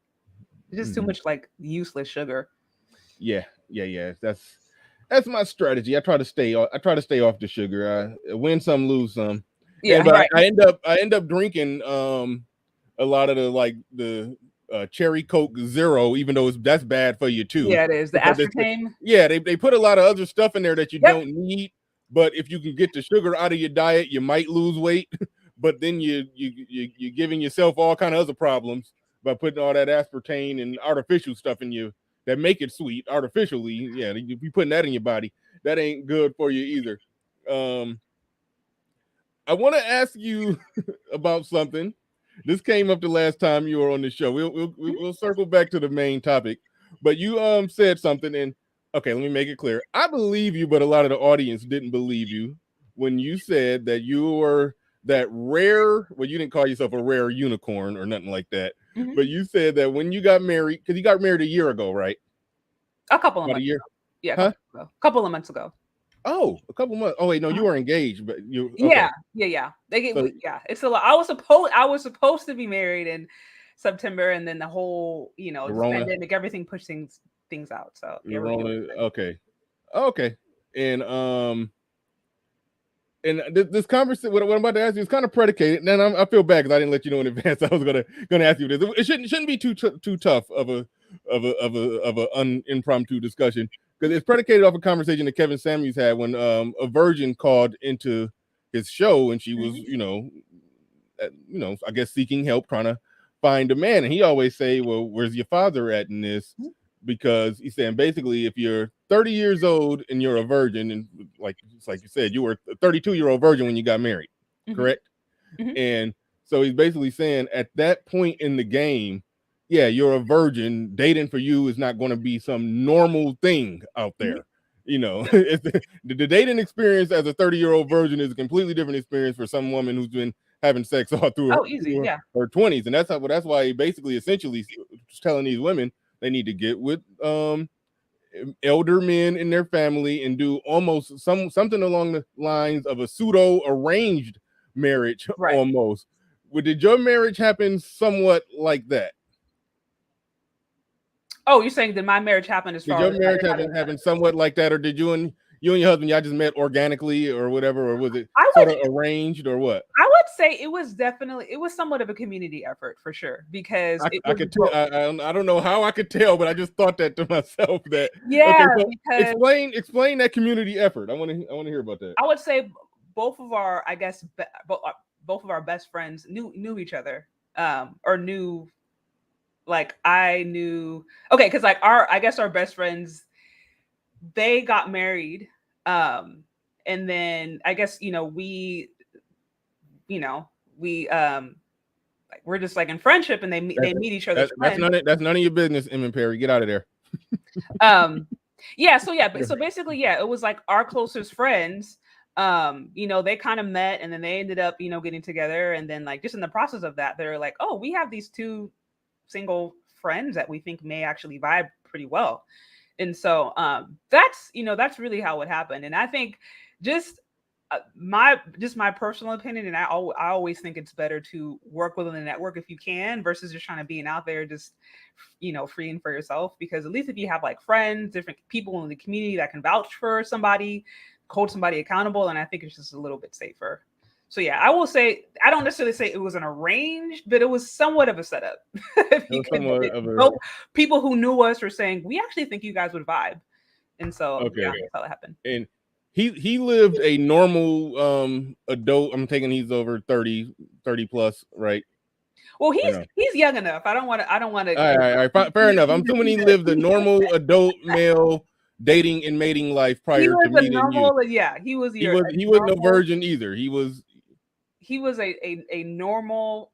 It's just too much like useless sugar. Yeah. That's my strategy. I try to stay off the sugar. I win some, lose some. Yeah, but right. I end up drinking a lot of the cherry Coke Zero, even though that's bad for you too. Yeah, it is. The aspartame. Yeah, they put a lot of other stuff in there that you don't need. But if you can get the sugar out of your diet, you might lose weight. But then you're giving yourself all kind of other problems by putting all that aspartame and artificial stuff in you that make it sweet artificially. Yeah, if you putting that in your body, that ain't good for you either. I want to ask you about something. This came up the last time you were on the show. We'll circle back to the main topic, but you said something, and okay, let me make it clear. I believe you, but a lot of the audience didn't believe you when you said that you were that rare. Well, you didn't call yourself a rare unicorn or nothing like that, but you said that when you got married, because you got married a year ago, right? A couple of months. A year. Yeah, a couple of months ago. Oh, a couple months. Oh wait, no, you were engaged, but you. Okay. Yeah. It's a lot. I was supposed to be married in September, and then the whole pandemic, everything pushed things out. So yeah, okay, and this conversation, what I'm about to ask you is kind of predicated. And I feel bad because I didn't let you know in advance. I was gonna ask you this. It shouldn't be too tough of a impromptu discussion. because it's predicated off a conversation that Kevin Samuels had when a virgin called into his show, and she was, I guess seeking help, trying to find a man, and he always say, "Well, where's your father at in this?" Because he's saying basically, if you're 30 years old and you're a virgin, and like you said, you were a 32-year-old virgin when you got married, correct? And so he's basically saying at that point in the game, yeah, you're a virgin. Dating for you is not going to be some normal thing out there. The dating experience as a 30-year-old virgin is a completely different experience for some woman who's been having sex all through her 20s. And that's why he basically essentially telling these women they need to get with elder men in their family and do almost something along the lines of a pseudo arranged marriage, almost. Did your marriage happen somewhat like that? Oh, you're saying that my marriage happened as far as your marriage happen somewhat like that, or did you and your husband, y'all just met organically or whatever, or was it sort of arranged or what? I would say it was somewhat of a community effort for sure, because I could tell. I don't know how I could tell, but I just thought that to myself. That because explain that community effort. I want to hear about that. I would say both of our best friends knew each other, or knew. Like I knew, because like our best friends, they got married, and then I guess we're just like in friendship, and they meet each other. That's none of your business, Em and Perry. Get out of there. So basically, it was like our closest friends. They kind of met, and then they ended up getting together, and then like just in the process of that, they're like, oh, we have these two single friends that we think may actually vibe pretty well. And so that's really how it happened. And I think just my personal opinion, and I always think it's better to work within the network if you can, versus just trying to being out there just freeing for yourself, because at least if you have like friends, different people in the community that can vouch for somebody, hold somebody accountable, and I think it's just a little bit safer. So yeah, I will say, I don't necessarily say it was an arranged, but it was somewhat of a setup. People who knew us were saying, we actually think you guys would vibe. And so that's how it happened. And he lived a normal adult. I'm thinking he's over 30 plus, right? Well, he's young enough. I don't want to. All right. Fair enough. I'm assuming he lived a normal adult male dating and mating life prior to meeting you. Yeah, he was no virgin either. He was a normal,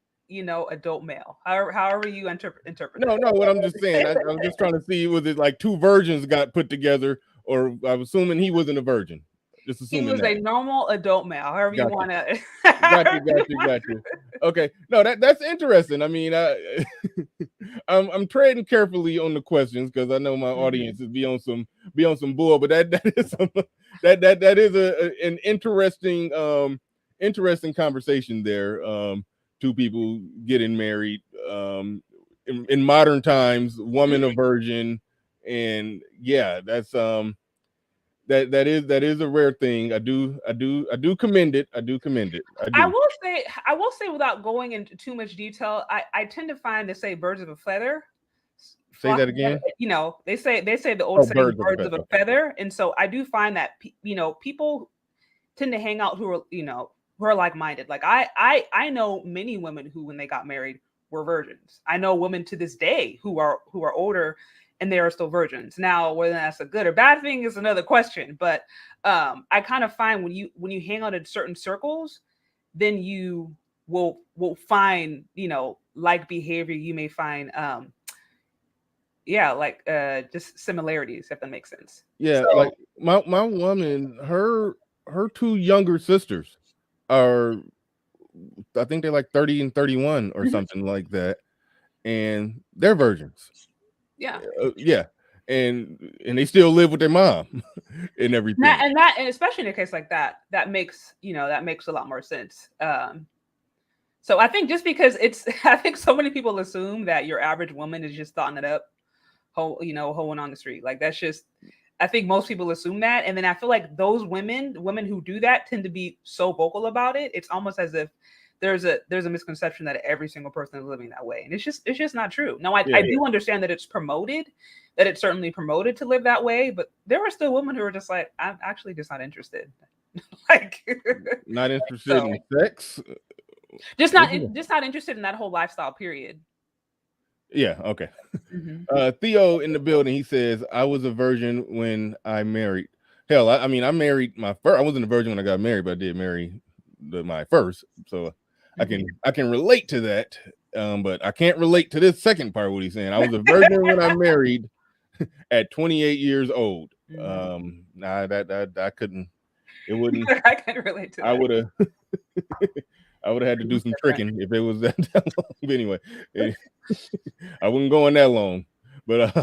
adult male. However you interpret. No. What I'm just saying, I'm just trying to see, was it like two virgins got put together, or I'm assuming he wasn't a virgin. Just assuming he was a normal adult male. However you want to. Got you. Okay, no, that's interesting. I mean, I'm trading carefully on the questions because I know my audience is be on some bull, but that is an interesting conversation there. Two people getting married in modern times, woman a virgin, and yeah, that's that is a rare thing. I do commend it. I will say without going into too much detail, I tend to find to say birds of a feather. Say that again. They say the old saying birds of a feather, and so I do find that people tend to hang out who are like-minded. Like I know many women who, when they got married, were virgins. I know women to this day who are older and they are still virgins. Now, whether that's a good or bad thing is another question. But I kind of find when you hang out in certain circles, then you will find like behavior. You may find just similarities, if that makes sense. Yeah, so, like my woman, her two younger sisters are, I think they're like 30 and 31 or something like that, and they're virgins. Yeah. And they still live with their mom and everything. And especially in a case like that makes a lot more sense. So I think just because I think so many people assume that your average woman is just thotting it up, hoeing on the street. Like that's just, I think most people assume that. And then I feel like those women who do that tend to be so vocal about it. It's almost as if there's a misconception that every single person is living that way, and it's just not true. Now, I Yeah. do understand that it's promoted, that it's certainly promoted to live that way, but there are still women who are just like, I'm actually just not interested. Like, Not interested so in sex. just What not you- just not interested in that whole lifestyle period. Yeah. Okay. Mhm. Theo in the building. He says, "I was a virgin when I married. Hell, I mean, I married my first. I wasn't a virgin when I got married, but I did marry my first. So I can relate to that. But I can't relate to this second part. What he's saying. I was a virgin when I married at 28 years old. Nah, that I couldn't. It wouldn't. I can relate to that. I would have. I would have had to do some tricking if it was that long. But anyway, I wasn't going that long. But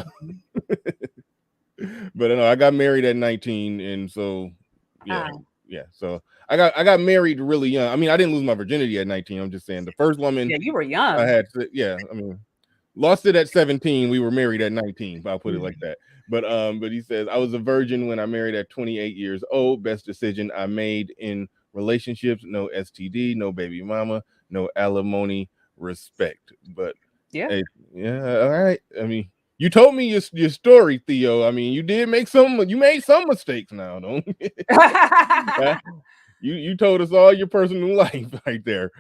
but no, I got married at 19, and so yeah. So I got married really young. I mean, I didn't lose my virginity at 19. I'm just saying the first woman Yeah, you were young. I had. I mean, lost it at 17. We were married at 19. I'll put it like that. But he says I was a virgin when I married at 28 years old. Best decision I made in relationships. No STD, no baby mama, no alimony, respect. But yeah, all right. I mean, you told me your story, Theo. I mean, you made some mistakes now, don't you? You told us all your personal life right there.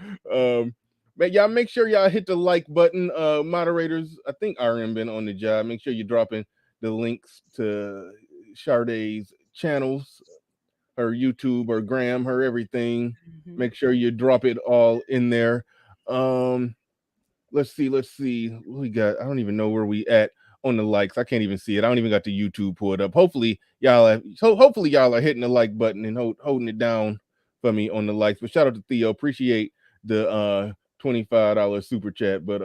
But y'all make sure y'all hit the like button. Moderators, I think RM been on the job. Make sure you're dropping the links to Sade's channels, her YouTube, her Gram, her everything. Make sure you drop it all in there. Let's see. We got. I don't even know where we at on the likes. I can't even see it. I don't even got the YouTube pulled up. Hopefully y'all are hitting the like button and holding it down for me on the likes. But shout out to Theo. Appreciate the $25 super chat. But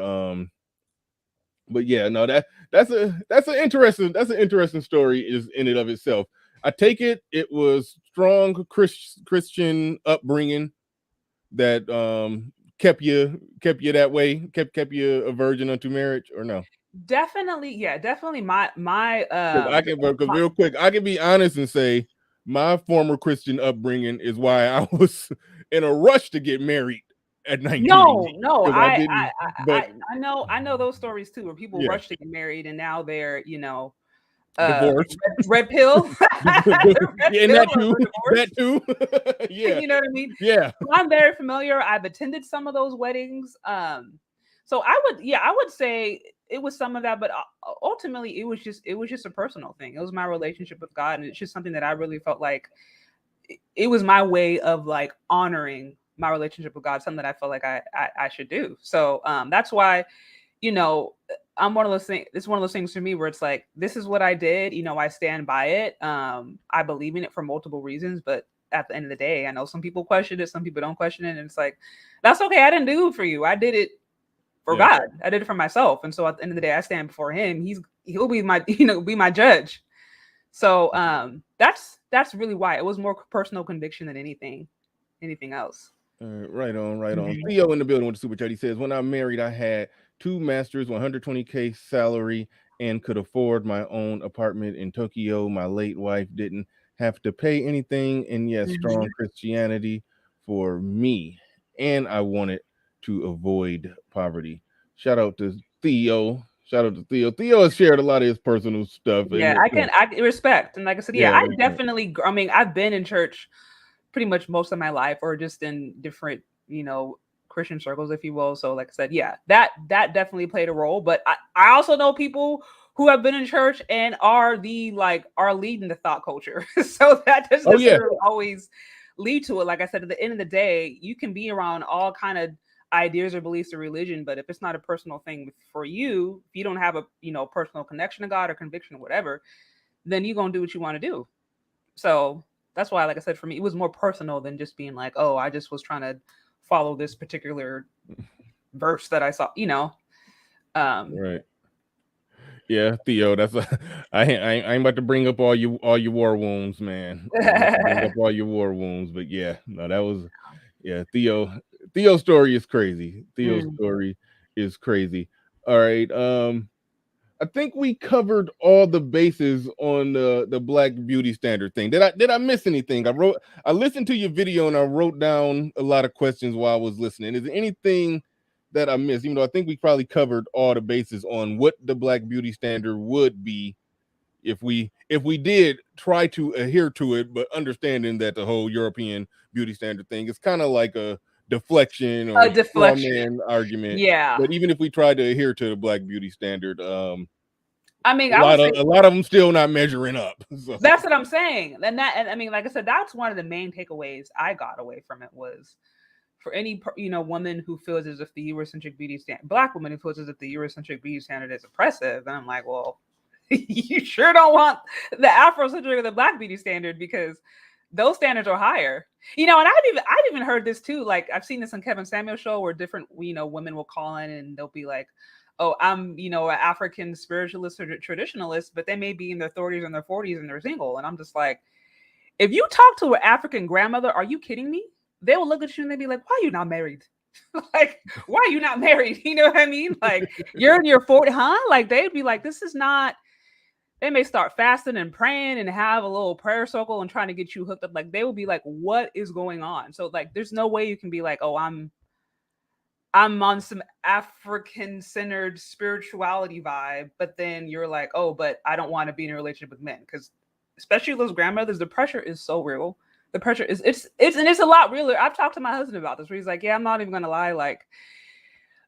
yeah, no, that's an interesting story is in and of itself. I take it was strong Christian upbringing that kept you that way, kept you a virgin unto marriage, or no? definitely my I can real quick, I can be honest and say my former Christian upbringing is why I was in a rush to get married at 19. No, I didn't, but I know those stories too, where people Yeah. rush to get married and now they're divorced. red pill. Yeah, that too. Yeah, You know what I mean? yeah. So I'm very familiar. I've attended some of those weddings. So I would say it was some of that, but ultimately it was just a personal thing. It was my relationship with God, and it's just something that I really felt like it was my way of like honoring my relationship with God, something that I felt like I should do. So that's why, I'm one of those things. It's one of those things for me where it's like, this is what I did. I stand by it. I believe in it for multiple reasons, but at the end of the day, I know some people question it, some people don't question it, and it's like, that's okay. I didn't do it for you. I did it for God. I did it for myself, and so at the end of the day, I stand before Him. He'll be my be my judge. So that's really why it was more personal conviction than anything else. Right on. Theo in the building with the super chat. He says, when I married, I had 2 masters, 120K salary, and could afford my own apartment in Tokyo. My late wife didn't have to pay anything, and yes, strong Christianity for me. And I wanted to avoid poverty. Shout out to Theo. Theo has shared a lot of his personal stuff. Yeah, I respect. And like I said, I definitely, I mean, I've been in church pretty much most of my life, or just in different, Christian circles, if you will. So like I said, that definitely played a role. But I also know people who have been in church and are leading the thought culture. So that doesn't necessarily always lead to it. Like I said, at the end of the day, you can be around all kind of ideas or beliefs of religion, but if it's not a personal thing for you, if you don't have a personal connection to God or conviction or whatever, then you're gonna do what you want to do. So that's why, like I said, for me, it was more personal than just being like, oh, I just was trying to follow this particular verse that I saw, Right. Yeah, Theo, that's I ain't about to bring up all your war wounds, man. Bring up all your war wounds, but yeah, no, that was Theo's story is crazy. Theo's story is crazy. All right. I think we covered all the bases on the black beauty standard thing. Did I miss anything? I listened to your video and I wrote down a lot of questions while I was listening. Is there anything that I missed? Even though I think we probably covered all the bases on what the black beauty standard would be if we did try to adhere to it, but understanding that the whole European beauty standard thing is kind of like a deflection A or straw deflection. man argument. Yeah. But even if we tried to adhere to the black beauty standard, I mean, a I would lot say of a lot of them still not measuring up. So. that's what I'm saying. And I mean, like I said, that's one of the main takeaways I got away from it was for any woman who feels as if the Eurocentric beauty standard, black woman who feels as if the Eurocentric beauty standard is oppressive, and I'm like, well, you sure don't want the Afrocentric or the black beauty standard because those standards are higher. And I've even heard this too. Like I've seen this on Kevin Samuel's show where different women will call in and they'll be like, oh, I'm an African spiritualist or traditionalist, but they may be in their 30s and their 40s and they're single. And I'm just like, if you talk to an African grandmother, are you kidding me? They will look at you and they'll be like, why are you not married? Like, why are you not married? You know what I mean? Like, you're in your 40s, huh? Like, they'd be like, this is not. They may start fasting and praying and have a little prayer circle and trying to get you hooked up. Like, they will be like, what is going on? So, like, there's no way you can be like, oh, I'm on some African-centered spirituality vibe, but then you're like, oh, but I don't want to be in a relationship with men. Because especially those grandmothers, the pressure is so real. The pressure is it's a lot realer. I've talked to my husband about this where he's like, yeah, I'm not even gonna lie, like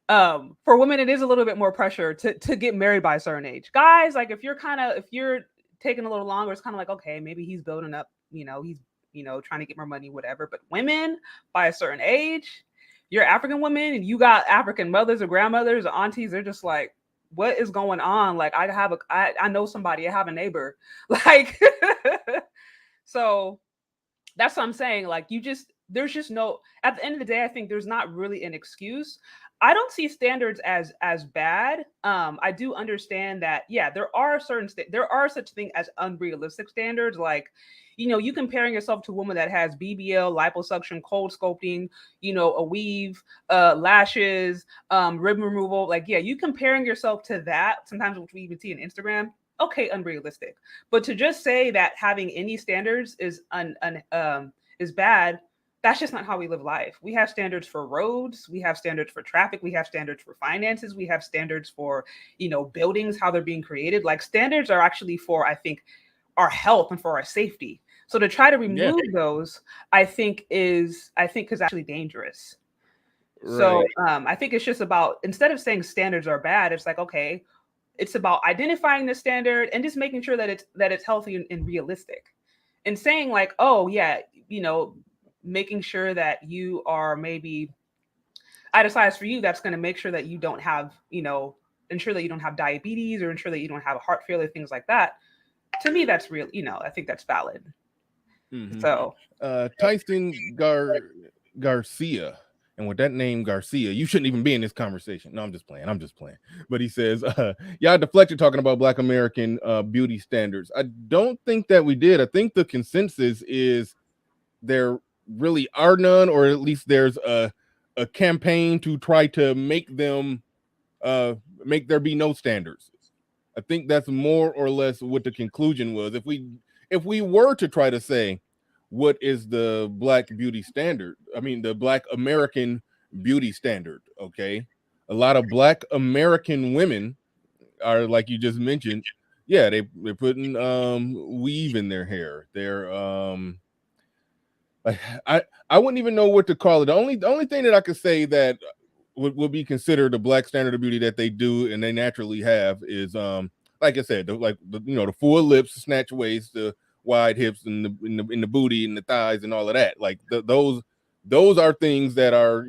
for women it is a little bit more pressure to get married by a certain age. Guys, like if you're taking a little longer, it's kind of like, okay, maybe he's building up, he's trying to get more money, whatever. But women by a certain age, you're African women and you got African mothers or grandmothers or aunties, they're just like, what is going on? Like I know somebody, I have a neighbor. Like so that's what I'm saying. Like there's just no, at the end of the day, I think there's not really an excuse. I don't see standards as bad. I do understand that, yeah, there are such thing as unrealistic standards. Like, you comparing yourself to a woman that has BBL, liposuction, cold sculpting, a weave, lashes, rib removal. Like, yeah, you comparing yourself to that, sometimes which we even see on Instagram, okay, unrealistic. But to just say that having any standards is bad, that's just not how we live life. We have standards for roads, we have standards for traffic, we have standards for finances, we have standards for, buildings, how they're being created. Like standards are actually for, I think, our health and for our safety. So to try to remove those, I think is actually dangerous. Right. So I think it's just about, instead of saying standards are bad, it's like, okay, it's about identifying the standard and just making sure that it's healthy and realistic. And saying like, oh yeah, making sure that you are maybe at a size for you that's going to make sure that you don't have, ensure that you don't have diabetes or ensure that you don't have a heart failure, things like that. To me, that's real. I think that's valid. Mm-hmm. So Tyson Garcia. And with that name, Garcia, you shouldn't even be in this conversation. No, I'm just playing. But he says, y'all deflected talking about Black American beauty standards. I don't think that we did. I think the consensus is there really are none, or at least there's a campaign to try to make there be no standards. I think that's more or less what the conclusion was. If we were to try to say, what is the Black beauty standard? I mean, the Black American beauty standard, okay? A lot of Black American women are, like you just mentioned, yeah, they're putting weave in their hair. They're I wouldn't even know what to call it. The only thing that I could say that would be considered a Black standard of beauty that they do and they naturally have is like I said, the full lips, snatch waist, the wide hips, and in the booty and the thighs and all of that. Like those are things that are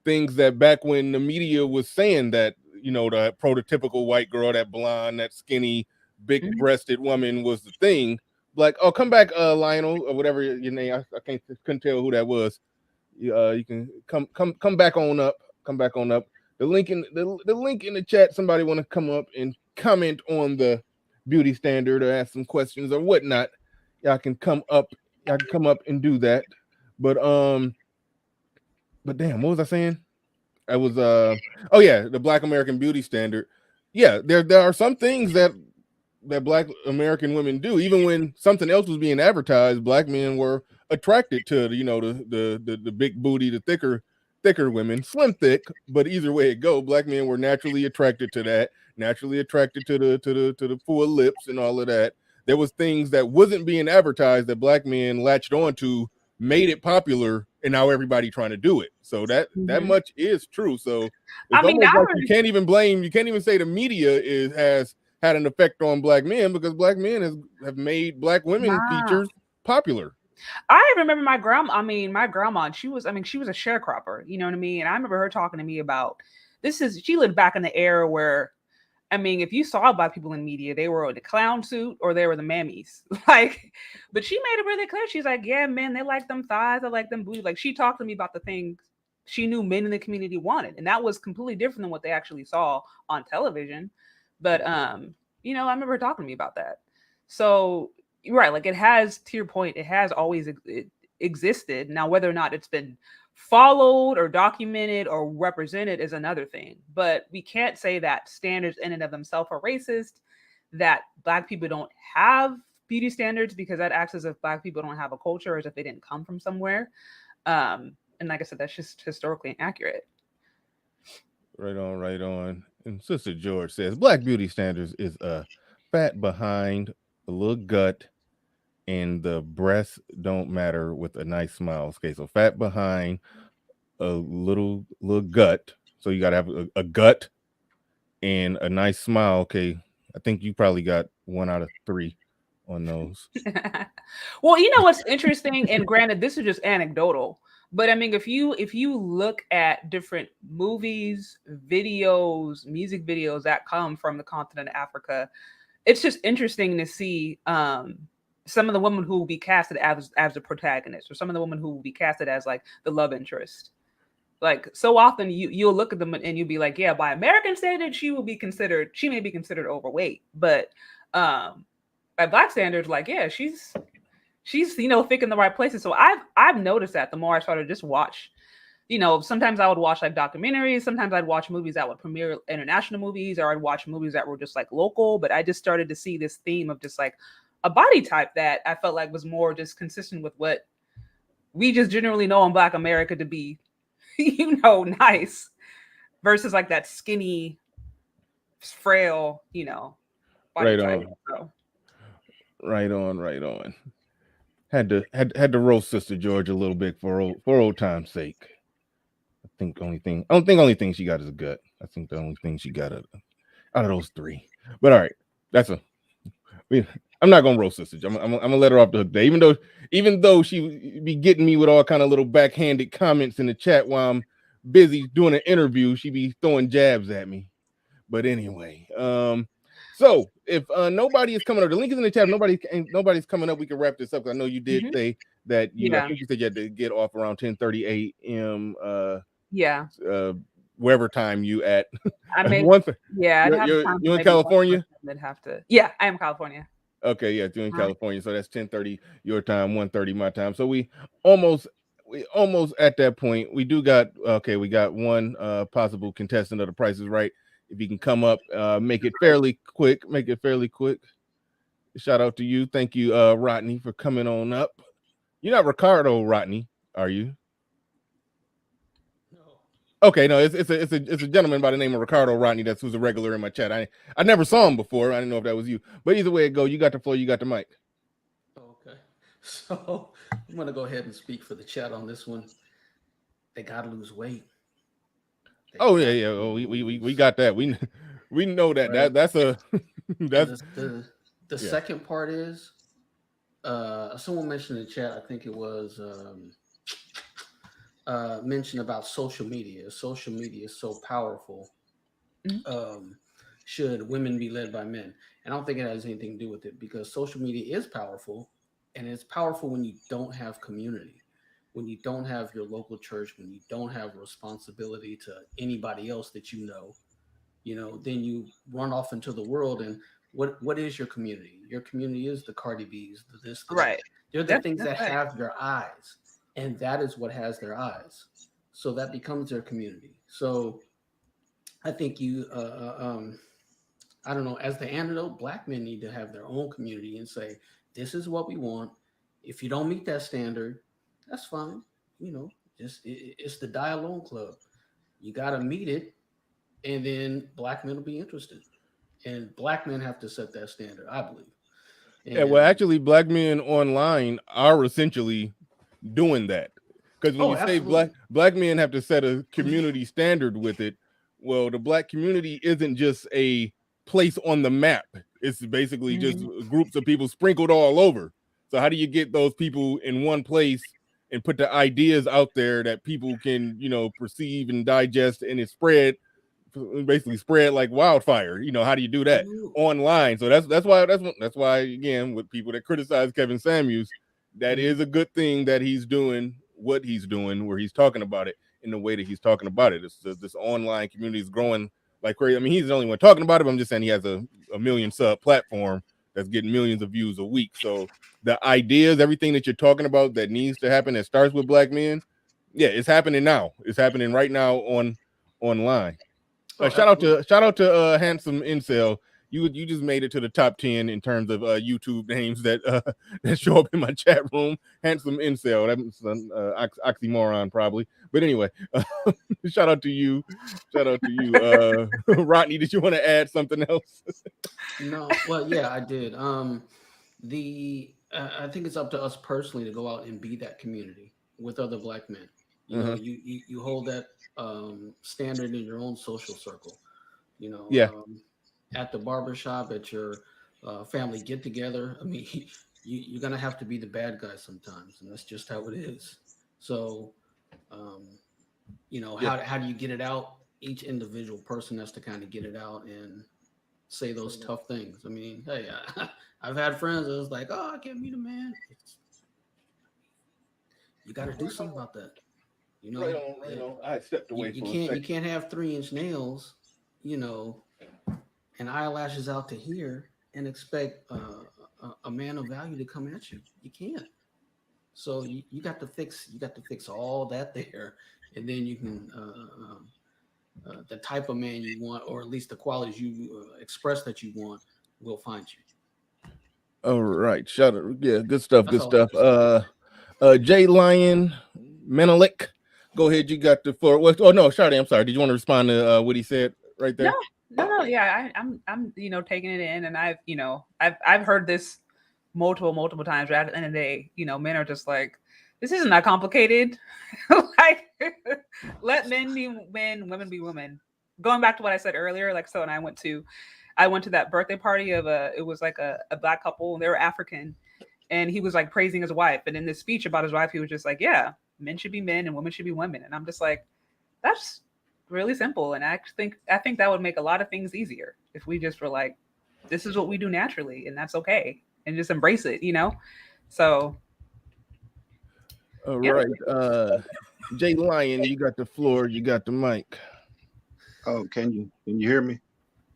things that back when the media was saying that the prototypical white girl, that blonde, that skinny, big breasted woman was the thing. Like, oh, come back, Lionel, or whatever your name. I couldn't tell who that was. You can come back on up. Come back on up. The link in the chat. Somebody want to come up and comment on the beauty standard or ask some questions or whatnot. Y'all can come up. Y'all can come up and do that. But damn, what was I saying? I was oh yeah, the Black American beauty standard. yeah, there are some things that Black American women do. Even when something else was being advertised, Black men were attracted to the big booty, the thicker women, slim thick, but either way it go, Black men were naturally attracted to that, naturally attracted to the full lips and all of that. There was things that wasn't being advertised that Black men latched onto, made it popular, and now everybody trying to do it. So that Mhm. much is true. So I it's mean, I almost like really, you can't even say the media has had an effect on Black men, because Black men have made Black women nah. features popular. I remember my grandma. I mean, my grandma. She was. I mean, she was a sharecropper. You know what I mean? And I remember her talking to me about this. Is she lived back in the era where, I mean, if you saw Black people in media, they were in the clown suit or they were the mammies. Like, but she made it really clear. She's like, yeah, men, they like them thighs, they like them booty. Like, she talked to me about the things she knew men in the community wanted, and that was completely different than what they actually saw on television. But I remember her talking to me about that. So you're right, like it has, to your point, it has always existed. Now, whether or not it's been followed or documented or represented is another thing. But we can't say that standards in and of themselves are racist, that Black people don't have beauty standards, because that acts as if Black people don't have a culture, as if they didn't come from somewhere. And like I said, that's just historically inaccurate. Right on, right on. And Sister George says Black beauty standards is a fat behind, a little gut, and the breasts don't matter with a nice smile. Okay, so fat behind, a little gut. So you gotta have a gut and a nice smile. Okay, I think you probably got 1 out of 3 on those. Well, you know what's interesting, and granted, this is just anecdotal, but I mean, if you look at different movies, videos, music videos that come from the continent of Africa, it's just interesting to see some of the women who will be casted as the protagonist, or some of the women who will be casted as like the love interest. Like, so often you'll look at them and you'll be like, yeah, by American standards, she may be considered overweight, but um by Black standards, like, yeah, she's thick in the right places. So I've noticed that the more I started to just watch, sometimes I would watch like documentaries, sometimes I'd watch movies that would premiere international movies, or I'd watch movies that were just like local. But I just started to see this theme of just like a body type that I felt like was more just consistent with what we just generally know in Black America to be, nice, versus like that skinny, frail, body Right type. on, So right on, right on. Had to roast Sister George a little bit for old time's sake. I don't think only thing she got is a gut. I think the only thing she got out of those 3. But all right, that's a. I'm not gonna roast Sister. I'm gonna let her off the hook there. Even though she be getting me with all kind of little backhanded comments in the chat while I'm busy doing an interview, she be throwing jabs at me. But anyway, so if nobody is coming up, the link is in the chat. Nobody's coming up. We can wrap this up. I know you did mhm. say that I Yeah, think you said you had to get off around 10:30 a.m. yeah. Uh, wherever time you at. I may, One thing, yeah, I'd have time for you in maybe one California? person that have to. Yeah, I am California. Okay, yeah, you're in Uh, California, so that's 10:30 your time, 1:30 my time. So almost we almost at that point. We got one possible contestant of the Price is Right. If you can come up, make it fairly quick. Make it fairly quick. Shout out to you. Thank you, Rodney, for coming on up. You're not Ricardo Rodney, are you? Okay, no, it's a gentleman by the name of Ricardo Rodney. That's who's a regular in my chat. I never saw him before. I didn't know if that was you. But either way it go, you got the floor. You got the mic. Okay. So I'm going to go ahead and speak for the chat on this one. They got to lose weight. They Oh yeah, got yeah. to Oh, we lose, got that. We know that right? that's a And that's the yeah. second part is someone mentioned in the chat, I think it was mentioned about social media. Social media is so powerful. mhm. Um, should women be led by men? And I don't think it has anything to do with it, because social media is powerful, and it's powerful when you don't have community, when you don't have your local church, when you don't have responsibility to anybody else that then you run off into the world. And what is your community? Your community is the Cardi B's, the this, the that. Right. They're the That's things that's that right. have your eyes, and that is what has their eyes. So that becomes their community. So I think I don't know, as the antidote, black men need to have their own community and say, this is what we want. If you don't meet that standard, that's fine. You know, it's the die alone club. You got to meet it, and then black men will be interested. And black men have to set that standard, I believe. Yeah, well, And actually, black men online are essentially doing that. Because when oh, you say absolutely. black men have to set a community standard with it, well, the black community isn't just a place on the map. It's basically just groups of people sprinkled all over. So how do you get those people in one place and put the ideas out there that people can, perceive and digest, and it basically spread like wildfire? How do you do that online? So that's why again, with people that criticize Kevin Samuels, that is a good thing that he's doing what he's doing, where he's talking about it in the way that he's talking about it. This online community is growing like crazy. I mean, he's the only one talking about it, but I'm just saying he has a million sub platform that's getting millions of views a week. So the ideas, everything that you're talking about that needs to happen, that starts with black men, yeah, it's happening now. It's happening right now online. Shout out to Handsome Incel. You just made it to the top 10 in terms of YouTube names that that show up in my chat room. Handsome Incel. That's oxymoron probably. But anyway, shout out to you. Shout out to you. Rodney, did you want to add something else? No, well, yeah, I did. I think it's up to us personally to go out and be that community with other black men. You know, you hold that standard in your own social circle. You know, yeah. At the barbershop, at your family get together. I mean, you're gonna have to be the bad guy sometimes, and that's just how it is. So, how do you get it out? Each individual person has to kind of get it out and say those tough things. I mean, hey, I've had friends that was like, "Oh, I can't meet a man." You got to do something about that. You know, right on. I stepped away. You can't have 3-inch nails, and eyelashes out to here and expect a man of value to come at you. You can't. So you got to fix all that there, and then you can the type of man you want, or at least the qualities you express that you want, will find you. All right, shout out. Yeah, good stuff. Jay Lion Menelik, go ahead. You got the floor. Oh no, Shadi, I'm sorry. Did you want to respond to what he said right there? No. Yeah, I'm taking it in, and I've heard this multiple times. But at the end of the day, men are just like, this isn't that complicated. Like, let men be men, women be women. Going back to what I said earlier, like, so, and I went to that birthday party of it was like a black couple, and they were African, and he was like praising his wife, and in this speech about his wife, he was just like, yeah, men should be men and women should be women, and I'm just like, that's really simple, and I think that would make a lot of things easier if we just were like, this is what we do naturally, and that's okay, and just embrace it, So. All right, Jay Lion, you got the floor. You got the mic. Oh, can you hear me?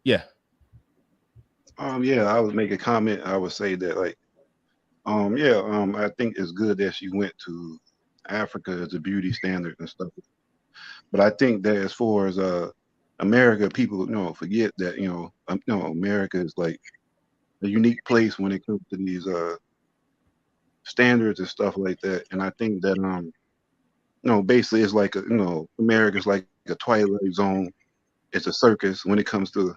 Yeah. Yeah, I would make a comment. I would say that, like, I think it's good that she went to Africa as a beauty standard and stuff. But I think that as far as America, people forget that America is like a unique place when it comes to these standards and stuff like that. And I think that basically it's like America's like a twilight zone. It's a circus when it comes to a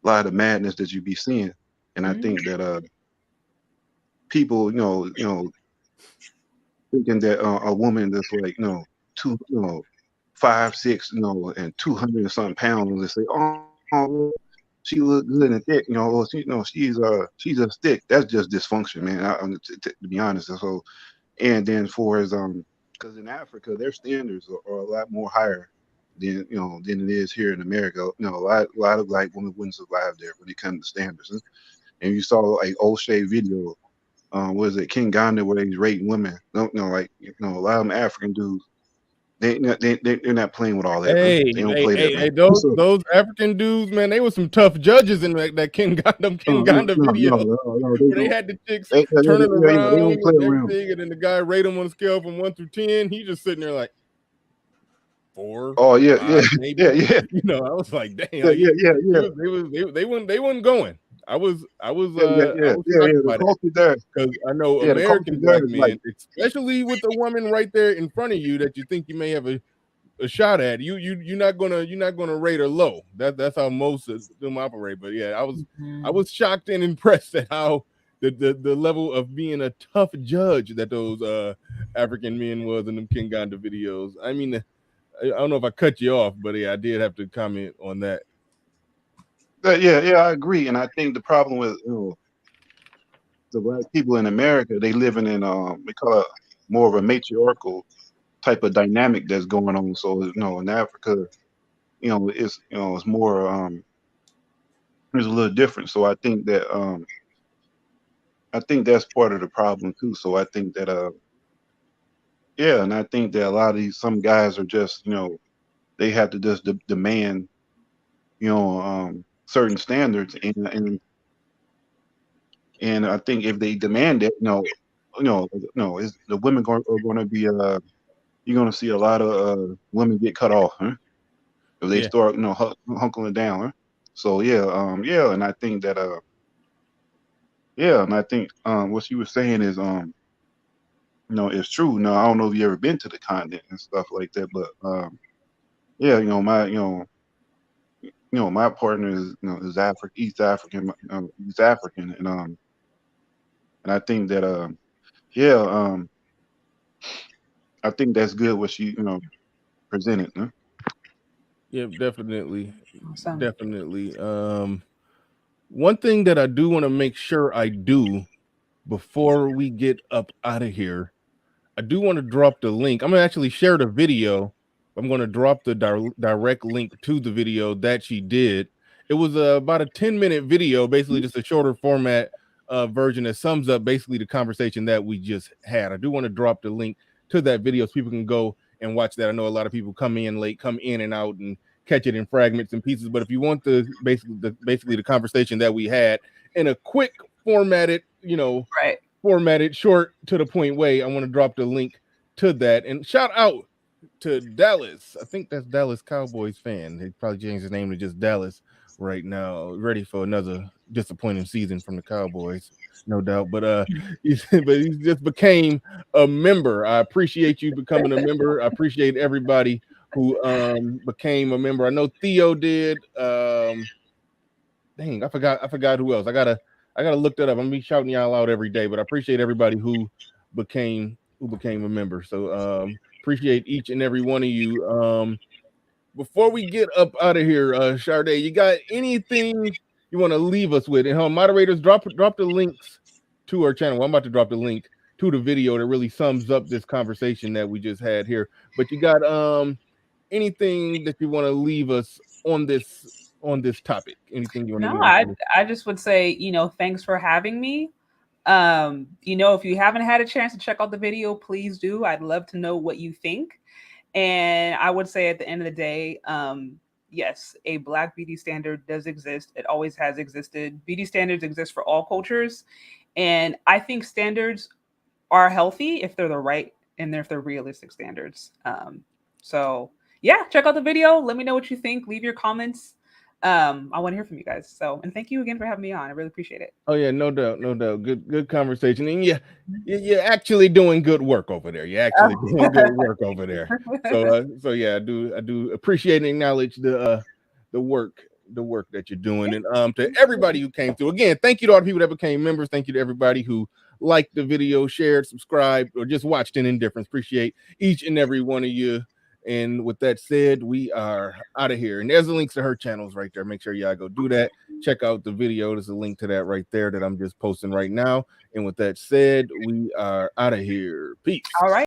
lot of madness that you be seeing. And I think that people thinking that a woman that's like 5'6", and 200 and something pounds, and they say, oh, she look good and thick, she's a stick. That's just dysfunction, man. To be honest. So, and then for as because in Africa their standards are a lot more higher than it is here in America. A lot of black women wouldn't survive there when it comes to standards. And you saw like O'Shea video, was it King Ghana, where he's rating women? A lot of them African dudes. They're not playing with all that. Hey, they don't play that. Hey, those African dudes, man, they were some tough judges in that King Ghana video. Where they had the chicks turning around and everything, and then the guy rate them on a scale from 1 through 10. He just sitting there like 4, Oh yeah, 5, maybe. yeah. You know, I was like, damn, Yeah, yeah, yeah, yeah. they weren't going. I was Yeah, yeah, yeah, yeah, shocked yeah. The by that culture there. because I know Yeah, the culture American there black is like, men, especially with a woman right there in front of you that you think you may have a shot at, you're not gonna rate her low. That's how most of them operate. But yeah, I was shocked and impressed at how the level of being a tough judge that those African men was in them King Ganda videos. I mean, I don't know if I cut you off, but yeah, I did have to comment on that. yeah, yeah. I agree, and I think the problem with the black people in America, they living in we call it more of a matriarchal type of dynamic that's going on. So in Africa, it's more it's a little different. So I think that's part of the problem too. So I think that yeah, and I think that a lot of some guys are just they have to just demand certain standards, and I think if they demand it, is the women are going to be you're going to see a lot of women get cut off, huh? If they Yeah, start hunkering down, huh? So yeah, yeah, and I think that yeah, and I think what she was saying is it's true. Now I don't know if you ever been to the continent and stuff like that, but yeah, my partner is is East African, and I think that yeah, I think that's good what she presented. Huh? yeah, definitely, Awesome. definitely. One thing that I do want to make sure I do before we get up out of here, I do want to drop the link. I'm gonna actually share the video. I'm gonna drop the direct link to the video that she did. It was about a 10-minute video, basically just a shorter format version that sums up basically the conversation that we just had. I do want to drop the link to that video so people can go and watch that. I know a lot of people come in late, come in and out, and catch it in fragments and pieces. But if you want basically the conversation that we had in a quick formatted, Right. formatted, short to the point way, I want to drop the link to that. And shout out to Dallas. I think that's Dallas Cowboys fan. They probably changed his name to just Dallas right now. Ready for another disappointing season from the Cowboys, no doubt. But but he just became a member. I appreciate you becoming a member. I appreciate everybody who became a member. I know Theo did. Dang, I forgot who else. I gotta look that up. I'm gonna be shouting y'all out every day, but I appreciate everybody who became a member. So appreciate each and every one of you. Before we get up out of here, Sade, you got anything you want to leave us with? And moderators, drop the links to our channel. Well, I'm about to drop the link to the video that really sums up this conversation that we just had here. But you got anything that you want to leave us on this topic? Anything you want to No, leave us? I just would say, thanks for having me. If you haven't had a chance to check out the video, please do. I'd love to know what you think. And I would say at the end of the day, yes, a Black beauty standard does exist. It always has existed. Beauty standards exist for all cultures. And I think standards are healthy if they're the right and if they're realistic standards. So yeah, check out the video. Let me know what you think. Leave your comments. I want to hear from you guys. So, and thank you again for having me on. I really appreciate it. Oh yeah, no doubt, no doubt. Good conversation, and yeah, you're actually doing good work over there. You're actually doing good work over there. So yeah, I do appreciate and acknowledge the work that you're doing, and to everybody who came through. Again, thank you to all the people that became members. Thank you to everybody who liked the video, shared, subscribed, or just watched in indifference. Appreciate each and every one of you. And with that said, we are out of here. And there's the links to her channels right there. Make sure y'all go do that. Check out the video. There's a link to that right there that I'm just posting right now. And with that said, we are out of here. Peace. All right.